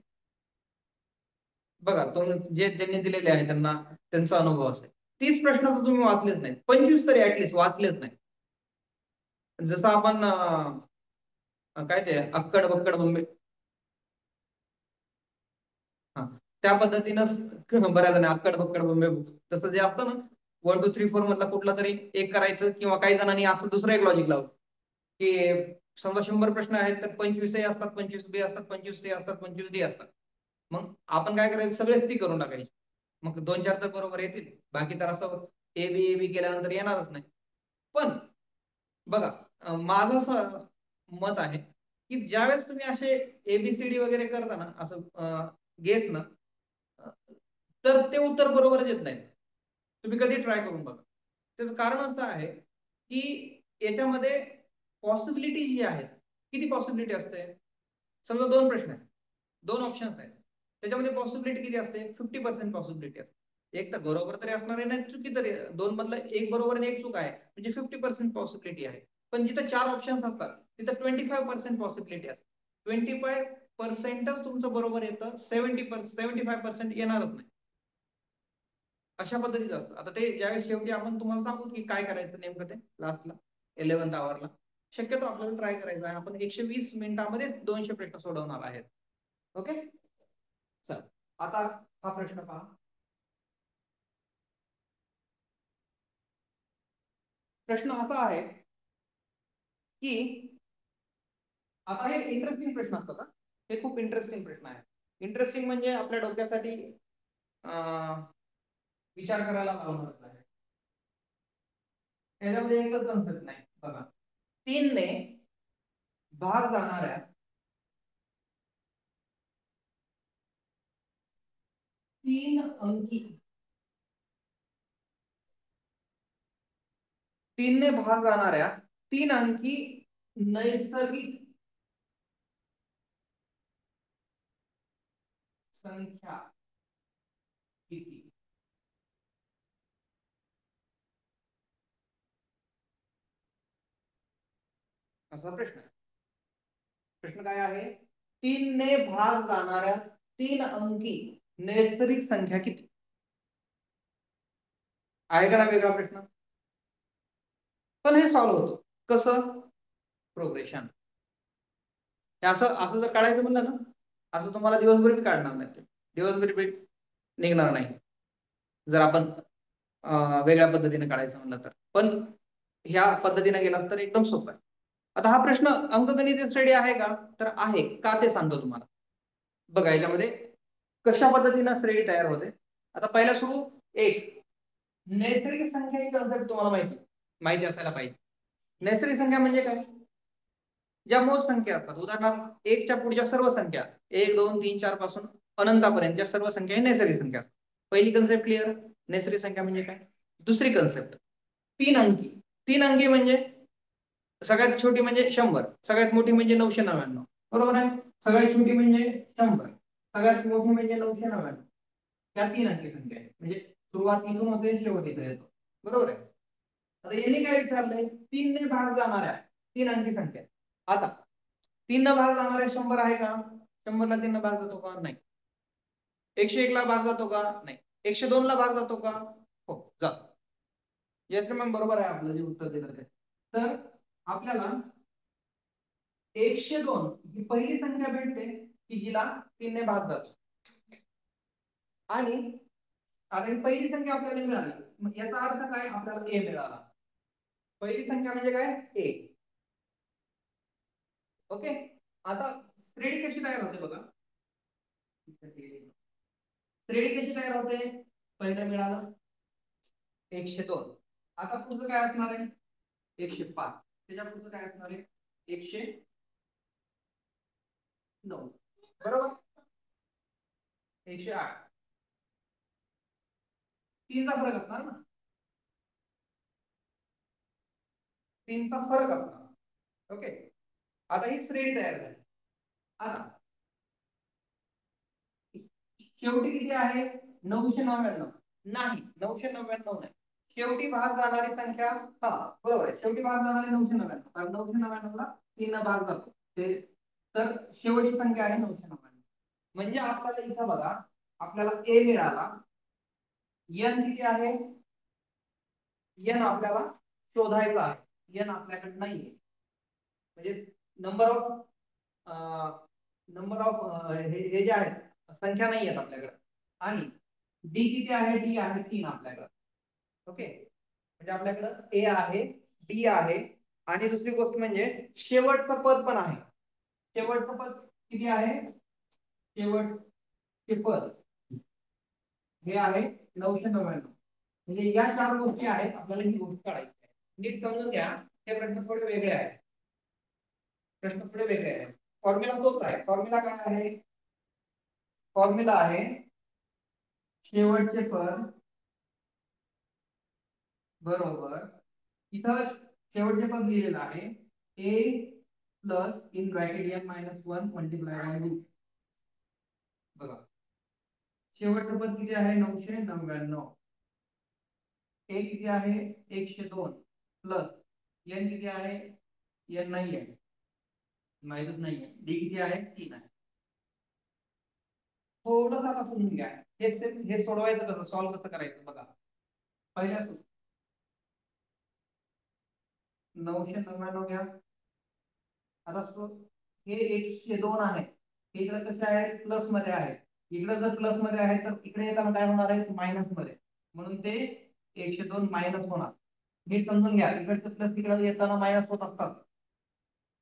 बघा, तुम्ही ज्यांनी दिलेले आहे त्यांना त्यांचा अनुभव असेल, 30 प्रश्न तर तुम्ही वाचलेच नाहीत, 25 तरी ऍटलिस्ट वाचलेच नाही. जसं आपण काय ते अक्कड बक्कड बंबे, त्या पद्धतीनं बऱ्याच जण अक्कड बक्कड बंबे, तसं जे असतं ना 1 2 3 4 मधला कुठला तरी एक करायचं, किंवा काही जणांनी असं दुसरं एक लॉजिक लावलं की समजा 100 प्रश्न आहेत तर 25 असतात, 25 बी असतात, 25 सी असतात, 25 डी असतात. मग आपण काय करायचं, सगळेच ती करून टाकायची. मग 2-4 तर बरोबर येतील, बाकी तर असं ए बी केल्यानंतर येणारच नाही. पण बघा, माझं असं मत आहे की ज्यावेळेस तुम्ही असे ABCD वगैरे करता ना, असं गेस ना, तर ते उत्तर बरोबरच येत नाही. तुम्ही कधी ट्राय करून बघा. त्याचं कारण असं आहे की याच्यामध्ये पॉसिबिलिटी जी आहे, किती पॉसिबिलिटी असते, समजा 2 प्रश्न आहेत, 2 ऑप्शन्स आहेत, त्याच्यामध्ये पॉसिबिलिटी किती असते, 50% पॉसिबिलिटी असते. एक तर बरोबर तरी असणार आहे, नाही चुकी तरी, 2 मधलं एक बरोबर आणि एक चूक आहे, म्हणजे 50% पॉसिबिलिटी आहे. पण जिथं 4 ऑप्शन्स असतात तिथं 25% पॉसिबिलिटी असते. 25%च तुमचं बरोबर येतं, 75% येणारच नाही. अशा पद्धतीचं असतं. आता ते ज्यावेळेस शेवटी आपण तुम्हाला सांगू की काय करायचं नेमकं, ते लास्टला 11th आवरला शक्यतो आपल्याला ट्राय करायचं आहे. आपण 120 मिनिटांमध्येच 200 प्रश्न सोडवणार आहेत. ओके, चल आता हा प्रश्न पहा. प्रश्न असा आहे की आता हे इंटरेस्टिंग प्रश्न असतात. हे खूप इंटरेस्टिंग प्रश्न आहे. इंटरेस्टिंग म्हणजे आपल्या डोक्यासाठी विचार करायला लावणारच आहे. याच्यामध्ये एकच कन्सेप्ट नाही. बघा, 3 ने भाग जाणाऱ्या 3 अंकी, 3 ने भाग जाणाऱ्या 3 अंकी नैसर्गिक संख्या किती? असा प्रश्न आहे. प्रश्न काय आहे, 3 ने भाग जाणाऱ्या 3 अंकी नैसर्गिक संख्या किती? आहे का ना वेगळा प्रश्न? पण हे सॉल्व्ह होतो कसं, प्रोग्रेशन. असं असं जर काढायचं म्हणलं ना, असं तुम्हाला दिवसभर बी काढणार नाही, दिवसभर बी निघणार नाही जर आपण वेगळ्या पद्धतीने काढायचं म्हणलं तर. पण ह्या पद्धतीने गेलास तर एकदम सोपं आहे. आता हा प्रश्न अंकगणित श्रेणी आहे का, तर आहे. का ते सांगतो तुम्हाला. बघा, याच्यामध्ये कशा पद्धतीने श्रेणी तयार होते. आता पहिला सुरू, एक नैसर्गिक संख्या ही कन्सेप्ट तुम्हाला माहिती असायला पाहिजे. नैसर्गिक संख्या म्हणजे काय, ज्या मूळ संख्या असतात, उदाहरणार्थ 1च्या पुढच्या सर्व संख्या 1 2 3 4 पासून अनंतापर्यंतच्या सर्व संख्या ही नैसर्गिक संख्या असतात. पहिली कन्सेप्ट क्लिअर. नैसर्गिक संख्या म्हणजे काय. दुसरी कन्सेप्ट 3 अंकी. 3 अंकी म्हणजे सगळ्यात छोटी म्हणजे 100, सगळ्यात मोठी म्हणजे 999. बरोबर आहे. सगळ्यात छोटी म्हणजे 100, सगळ्यात मोठी म्हणजे 999. या 3 अंकी संख्या आहे. म्हणजे सुरुवात इथून होते, शेवट इथे येतो. बरोबर आहे. आता याने काय विचारलंय, 3 ने भाग जाणाऱ्या 3 अंकी संख्या. आता 3 न भाग जाणाऱ्या 100 आहे का. 100 ला 3 न भाग जातो का. नाही. 101 ला भाग जातो का. नाही. 102 ला भाग जातो का. हो जातो. येस मॅम, बरोबर आहे आपलं जे उत्तर दिलं ते. तर आपल्याला 102 ही पहिली संख्या भेटते की जिला 3 ने भाग जातो. आणि आता ही पहिली संख्या आपल्याला मिळाली, मग याचा अर्थ काय, आपल्याला ए मिळाला. पहिली संख्या म्हणजे काय, ए. ओके. आता श्रेणी कशी तयार होते बघा. श्रेणी कशी तयार होते. पहिलं मिळालं 102. आता पुढचं काय असणार आहे 105. त्याच्या पुढचं काय असणार आहे 109. बरोबर. 108. 3 चा फरक असणार ना. 3 चा फरक असणार. ओके. आता ही श्रेणी तयार झाली. आता शेवटी किती आहे 999. नाही, 999 नाही. शेवटी भाग जाणारी संख्या, हा बरोबर आहे, शेवटी भाग जाणारी 999. कारण 999 ला 3 ने भाग जातो ते, तर शेवटी संख्या आहे 999. म्हणजे आपल्याला इथं बघा, आपल्याला ए मिळाला. n किती आहे, n आपल्याला शोधायचा आहे. n आपल्याकडे नाहीये. म्हणजे नंबर ऑफ हे जे आहेत संख्या नाही आहेत आपल्याकडे. आणि डी किती आहे, डी आहे 3 आपल्याकडे. ओके. म्हणजे आपल्याकडे ए आहे, डी आहे, आणि दुसरी गोष्ट म्हणजे शेवटचं पद पण आहे. शेवटचं पद किती आहे, शेवटचे पद हे आहे 999. म्हणजे या 4 गोष्टी आहेत. आपल्याला ही गोष्ट काढायची आहे. नीट समजून घ्या. हे प्रश्न थोडे वेगळे आहेत. प्रश्न थोडे वेगळे आहेत. फॉर्म्युला तोच आहे. फॉर्म्युला काय आहे, फॉर्म्युला आहे शेवटचे पद बरोबर, इथं शेवटचे पद लिहिलेलं आहे A plus in bracket n - 1 multiply by root. बघा शेवटचं पद किती आहे 999. ए किती आहे 102 प्लस n किती आहे, n नाही आहे, माहितच नाही आहे. डी किती आहे 3 आहे. थोडंसं आता समजून घ्या. हे सोडवायचं कसं, सॉल्व्ह कसं करायचं बघा. पहिल्या 999 घ्या. आता हे 102 आहे, हे इकडे कसे आहेत प्लस मध्ये आहे. इकडे जर प्लस मध्ये आहे तर इकडे येताना काय होणार आहे मायनस मध्ये, म्हणून ते 102 मायनस होणार. हे समजून घ्या. इकडचं प्लस तिकडे येताना मायनस होत असतात.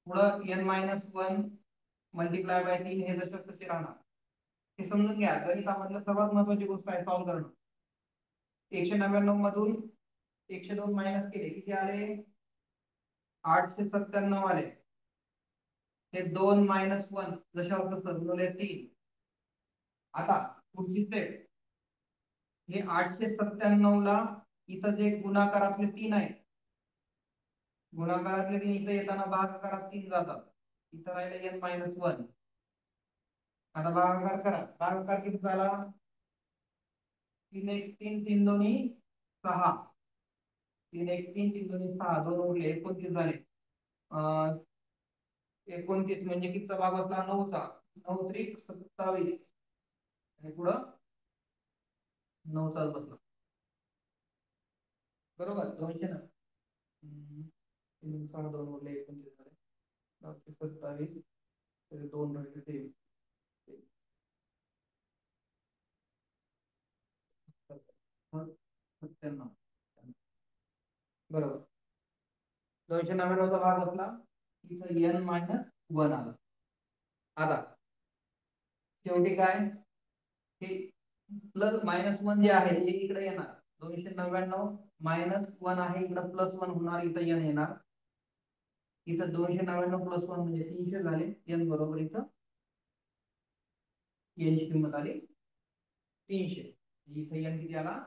पुढं n-1 मल्टिप्लाय बाय 3 हे जसं तसे राहणार. हे समजून घ्या. गणितामधलं सर्वात महत्त्वाची गोष्ट आहे सॉल्व्ह करणं. 199 मधून 102 मायनस केले किती आले 897 आले. हे 2 - 1 जशावर तसं गुणिले 3. आता पुढची स्टेप, हे 897 ला इथं जे गुणाकारातले 3 आहेत, गुणाकारातले 3 इथं येताना भागाकारात 3 जातात. इथं राहिले n - 1. आता भागाकार करा. भागाकार किती झाला 3 1 3 3 दोन्ही 6. 3 1 3 3 दोन्ही 6, 2 उरले 29 झाले. 29 म्हणजे कितीचा भाग बसला 9चा. 9 त्रिक 27 आणि पुढं 9चाच बसला. बरोबर. 200 ना 3 6 2 उरले 29 झाले. 9 त्रिक 27 2 राहिले 23. बरोबर. 299 चा भाग बसला, इथं n - 1 आला. आता शेवटी काय, हे प्लस -1 जे आहे हे इकडे येणार. 299 - 1 आहे, इकडे +1 होणार, इथं n येणार. इथं 299 + 1 म्हणजे 300 झाले. n बरोबर इथं यांची किंमत आली 300. इथे n किती आला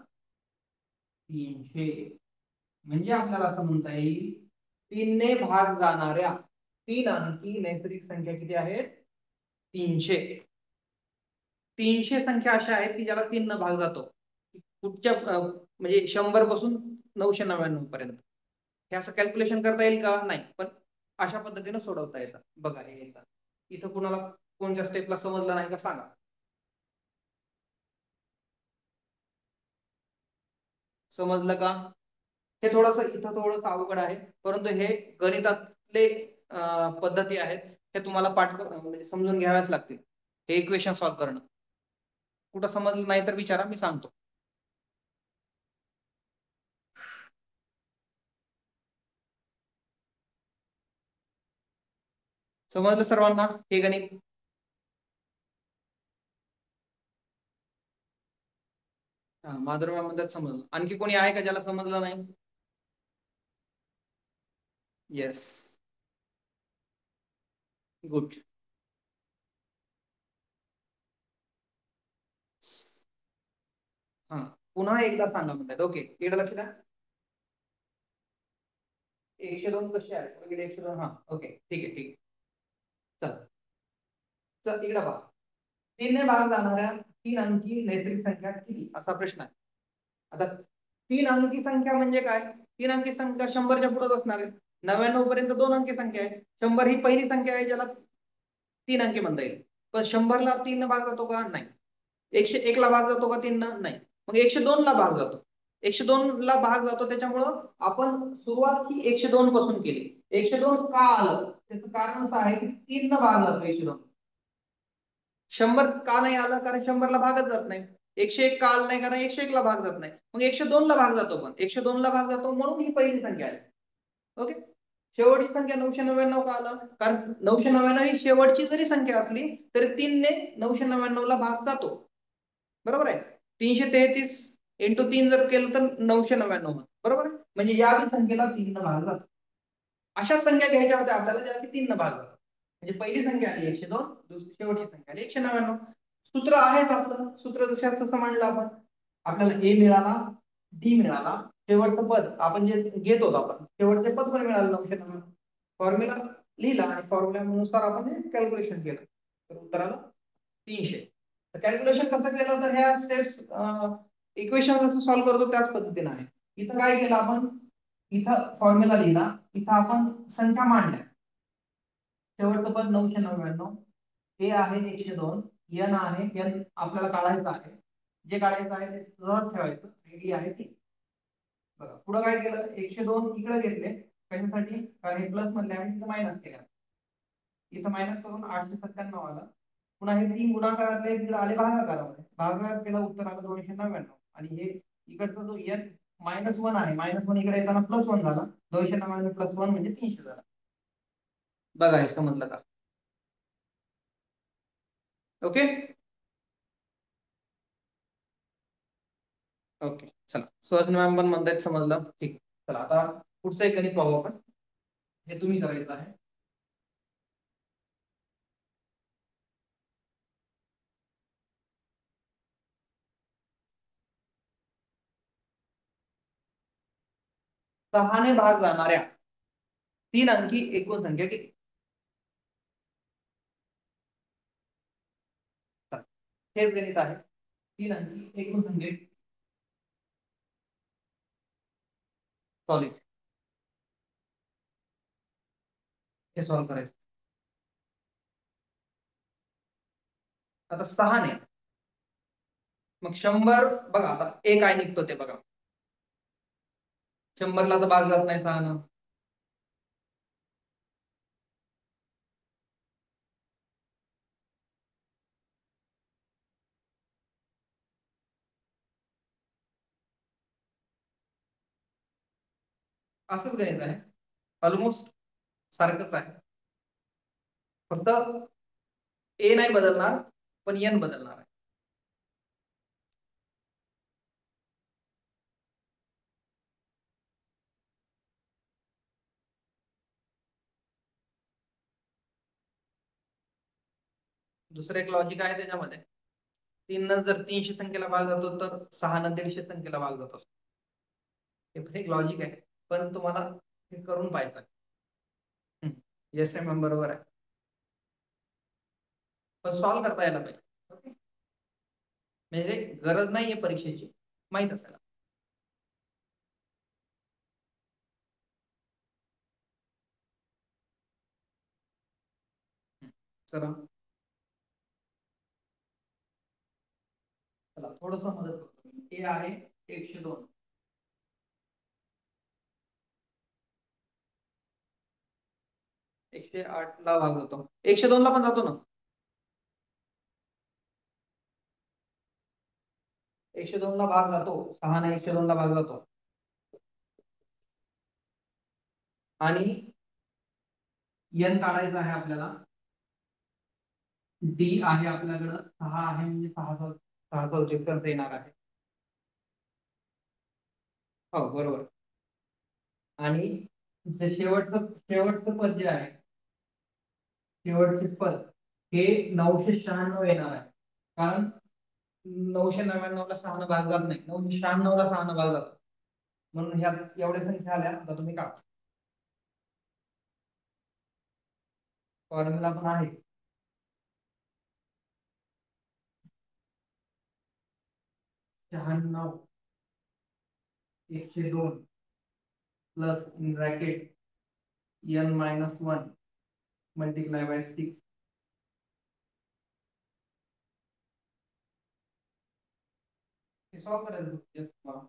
300. म्हणजे आपल्याला असं म्हणता येईल 3 ने भाग जाणाऱ्या 3 अंकी नैसर्गिक संख्या किती आहेत 300. 300 संख्या अशा आहेत की ज्याला 3 न भाग जातो. कुठच्या म्हणजे 100 पासून 999 पर्यंत. हे असं कॅल्क्युलेशन करता येईल का नाही, पण अशा पद्धतीने सोडवता येतं. बघा हे येतं. इथं कुणाला कोणत्या स्टेपला समजलं नाही का सांगा. समजलं का? हे थोडंसं इथं थोडंसं अवघड आहे, परंतु हे गणितातले पद्धती आहेत. हे तुम्हाला म्हणजे समजून घ्याव्याच लागतील. हे इक्वेशन सॉल्व्ह करणं. कुठं समजलं नाही तर विचारा, मी सांगतो. समजलं सर्वांना हे गणित? माधुर्यामध्ये समजलं. आणखी कोणी आहे का ज्याला समजलं नाही? Yes, good. हा, पुन्हा एकदा सांगा म्हणतात. ओके, इकडे लक्ष द्या. 102 कसे आहे? 102. हा, ओके, ठीक आहे, ठीक आहे. चल इकडे पहा. 3 ने भाग जाणाऱ्या 3 अंकी नैसर्गिक संख्या किती, असा प्रश्न आहे. आता 3 अंकी संख्या म्हणजे काय? 3 अंकी संख्या 100च्या पुढेच असणार आहे. 99 पर्यंत 2 अंकी संख्या आहे. 100 ही पहिली संख्या आहे ज्याला 3 अंकी म्हणता येईल. पण 100ला 3 न भाग जातो का? नाही. 101 ला भाग जातो का 3 न? नाही. मग 102 ला भाग जातो. 102 ला भाग जातो, त्याच्यामुळं आपण सुरुवात ही 102 पासून केली. 102 का आलं? त्याचं कारण असं आहे की 3 न भाग जातो 102. 100 का नाही आलं? कारण 100 ला भागच जात नाही. 101 का आलं नाही? कारण 101 ला भाग जात नाही. मग 102 ला भाग जातो, पण 102 ला भाग जातो म्हणून ही पहिली संख्या आहे. ओके. शेवटची संख्या 999 का आलं? कारण 999 ही शेवटची जरी संख्या असली तरी 3 ने 999 ला भाग जातो. बरोबर आहे. 333 इंटू 3 जर केलं तर 999. बरोबर आहे. म्हणजे या संख्येला 3 न भाग जातो. अशा संख्या घ्यायच्या होत्या आपल्याला ज्याला 3 न भाग जातो. म्हणजे पहिली संख्या आली 102, दुसरी शेवटची संख्या आली 199. सूत्र आहेच आपलं. सूत्र जसं तसं मांडलं आपण. आपल्याला ए मिळाला, डी मिळाला, शेवटचं पद आपण जे घेत होतो आपण शेवटचे पद पण मिळालं 999. फॉर्म्युला लिहिला आणि फॉर्म्युल्यानुसार आपण कॅल्क्युलेशन केलं, तर उत्तर आलं 300. तर कॅल्क्युलेशन कसं केलं, तर ह्या स्टेप्स इक्वेशन जसं सॉल्व्ह करतो त्याच पद्धतीने आहे. इथं काय केलं आपण, इथं फॉर्म्युला लिहिला, इथं आपण संख्या मांडल्या. शेवटचं पद 999, हे आहे 102, n आहे, n आपल्याला काढायचं आहे. जे काढायचं आहे ते सहज ठेवायचं. डी आहे ती. बघा पुढे काय केलं, 102 इकडे घेतले. कशासाठी? कारण हे प्लस मधले आहे, इथं मायनस केल्या. इथं मायनस करून 897 आला. पुन्हा हे 3 गुणाकारातले इकडे आले भागाकारामध्ये. भागाकार केला, उत्तर आलं 299. आणि हे इकडचा जो n -1 आहे, -1 इकडे येताना +1 झाला. 299 + 1 म्हणजे 300 झाला. बघा हे समजलं का? ओके ओके, चला. सुहासिनी मॅम पण म्हणतायत समजलं. ठीक. चला आता पुढचं एक गणित पाहू आपण. हे तुम्ही करायचं आहे. सहाने भाग जाणाऱ्या 3 अंकी एकूण संख्या किती? हेच गणित आहे. 3 अंकी एकूण संख्या सॉलिड. हे सॉल्व्ह करायचं. आता 6 ने मग 100, बघा आता एक काय निघतो ते बघा. 100 ला तर भाग जात नाही 6 असंच गणित आहे. ऑलमोस्ट सारखंच आहे. फक्त ए नाही बदलणार, पण n बदलणार आहे. दुसरं एक लॉजिक आहे त्याच्यामध्ये. 3 जर 300 संख्येला भाग जातो तर 6 150 संख्येला भाग जातो. हे पण एक लॉजिक आहे, पण तुम्हाला हे करून पाहायचं. येस मॅम बरोबर आहे, पण सॉल्व्ह करता यायला पाहिजे. ओके, म्हणजे गरज नाहीये परीक्षेची, माहित असायला. चला थोडस मदत करतो. हे आहे 102, 108 ला भाग जातो, 102 ला पण जातो ना, 102 ला भाग जातो, 6 ने 102 ला भाग जातो. आणि n काढायचा आहे आपल्याला. डी आहे आपल्याकडं 6 आहे, म्हणजे 6 डिफरन्स येणार आहे. हो बरोबर. आणि जे शेवटचं पद जे आहे, शेवटचे पद हे 996 येणार आहे, कारण 999 ला 6 ने भाग जात नाही, 996 ला 6 ने भाग जातो, म्हणून ह्या एवढ्या संख्या आल्या. आता तुम्ही काढा, फॉर्म्युला पण आहे. शहाण्णव 102 plus in bracket n-1 multiply by 6. हे सॉल्व करायचं just तुम्हाला.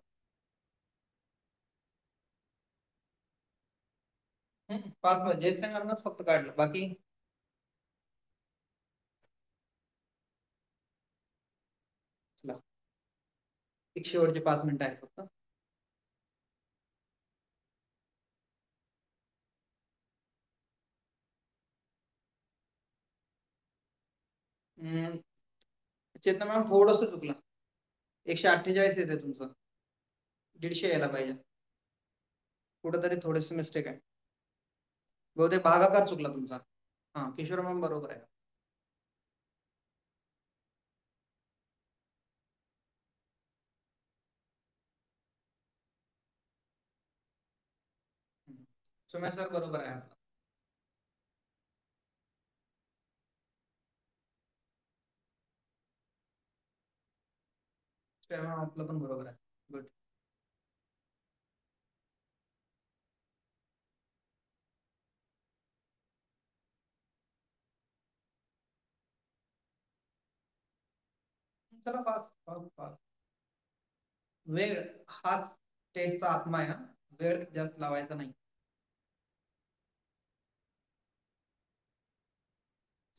5 जयश्री मॅमनंच फक्त काढलं, बाकी चला एक शेवटचे 5 मिनिटं आहेत फक्त. चेतना मॅम थोडस चुकलं, 148 येते तुमचं, 150 यायला पाहिजे, कुठेतरी थोडेसे मिस्टेक आहे, बहुतेक भागाकार चुकला तुमचा. हा किशोर मॅम बरोबर आहे. सुमेश सर बरोबर आहे आपला. आपलं पण बरोबर आहे. गुड. चला 5. वेळ हाच स्टेटचा आत्मा आहे, वेळ जास्त लावायचा नाही.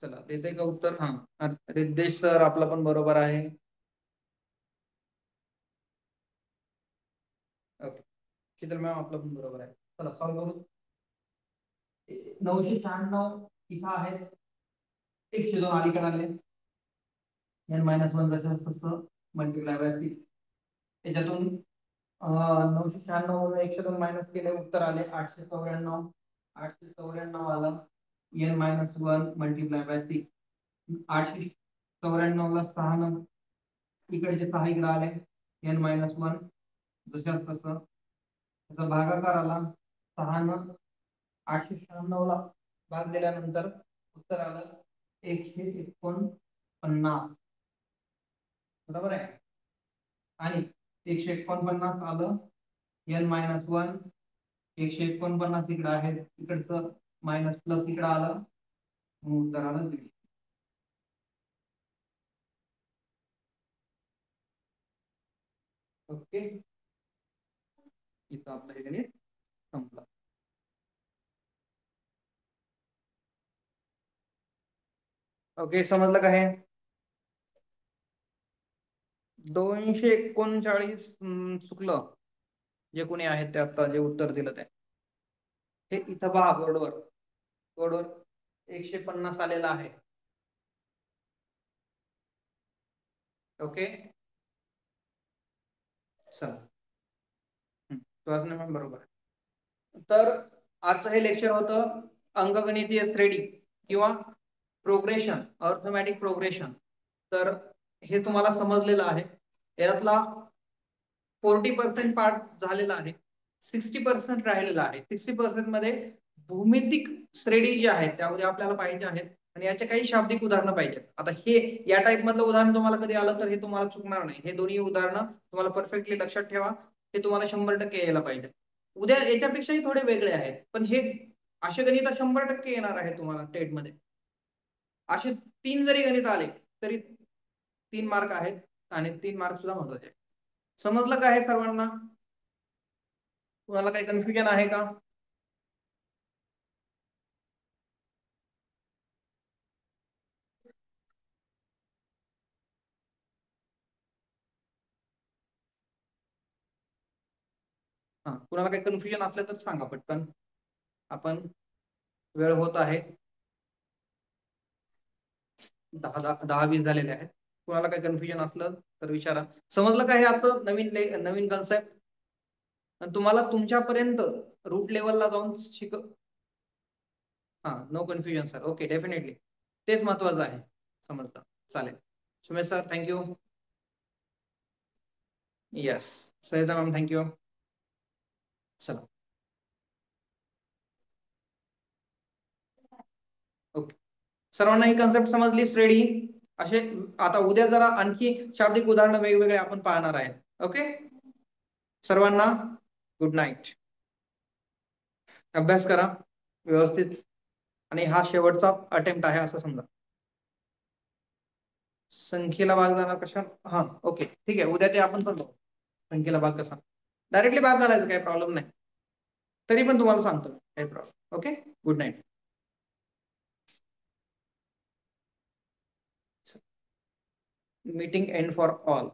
चला देते का उत्तर? हा रिद्देश सर आपलं पण बरोबर आहे. ओके, शीतल मॅम आपलं पण बरोबर आहे. चला सॉल्व्ह करू. 996 इथं आहेत, 102 अलीकडे आले, n-1 मल्टिप्लाय बाय 6. त्याच्यातून 996 वरून 102 मायनस केले, उत्तर आले 894. 894 आलं, n-1 मल्टिप्लाय बाय 6. 894 ला 6 न इकडचे 6 इकडे आले, n-1 जशाच तसं. त्याचा भागाकार आला 6 न 896 ला भाग दिल्यानंतर उत्तर आलं 149. बरोबर आहे. आणि 149 आलं, n-1 149 इकडे आहे, इकडचं मायनस प्लस इकडे आलं, उत्तर आलं 150. ओके, इथं आपलं हे गणित संपलं. ओके, समजलं का हे? 239 चुकलं, जे कोणी आहेत ते आता जे उत्तर दिलं ते. हे इथं पहा बोर्डवर 150 आलेला आहे. ओके, चला सुहासनी मॅम बरोबर. तर आजचं हे लेक्चर होतं अंकगणितीय श्रेणी किंवा प्रोग्रेशन, अर्थमॅटिक प्रोग्रेशन. तर हे तुम्हाला समजलेलं आहे. यातला 40% पार्ट झालेला आहे, 60% राहिलेला आहे. 60% मध्ये भौमितिक श्रेणी जी आहे त्यामध्ये आपल्याला पाहिजे आहेत आणि याचे काही शाब्दिक उदाहरणं पाहिजेत. आता हे या टाईप मधलं उदाहरण तुम्हाला कधी आलं तर हे तुम्हाला चुकणार नाही. हे दोन्ही उदाहरणं तुम्हाला परफेक्टली लक्षात ठेवा. हे तुम्हाला 100% यायला पाहिजे. उद्या याच्यापेक्षाही थोडे वेगळे आहेत, पण हे असे गणित 100% येणार आहे तुम्हाला टेट मध्ये. असे 3 जरी गणित आले तरी 3 मार्क आहेत आणि 3 मार्क सुद्धा महत्वाचे आहेत. समजलं का हे सर्वांना? कुणाला काही कन्फ्युजन आहे का? हा, कुणाला काही कन्फ्युजन असलं तर सांगा पटकन. आपण वेळ होत आहे, 10-20 झालेले आहेत. कुणाला काही कन्फ्युजन असलं तर विचारा. समजलं का हे आता नवीन कन्सेप्ट? तुम्हाला तुमच्यापर्यंत रूट लेवलला जाऊन हा, no confusion sir. Okay, definitely तेच महत्वाचं आहे. समजतं, चालेल. Sumesh sir thank you. Yes Sarita ma'am thank you. चला, ओके. सर्वांना ही कन्सेप्ट समजली श्रेणी? असे आता उद्या जरा आणखी शाब्दिक उदाहरणं वेगवेगळे आपण पाहणार आहेत. ओके, सर्वांना गुड नाईट. अभ्यास करा व्यवस्थित आणि हा शेवटचा अटेम्प्ट आहे असं समजा. संख्येला भाग जाणार कशा? हा, ओके ठीक आहे. उद्या ते आपण पण बघू संख्येला भाग कसा. डायरेक्टली भाग घालायचा काही प्रॉब्लेम नाही, तरी पण तुम्हाला सांगतो काही problem. Okay, good night. Meeting end for all.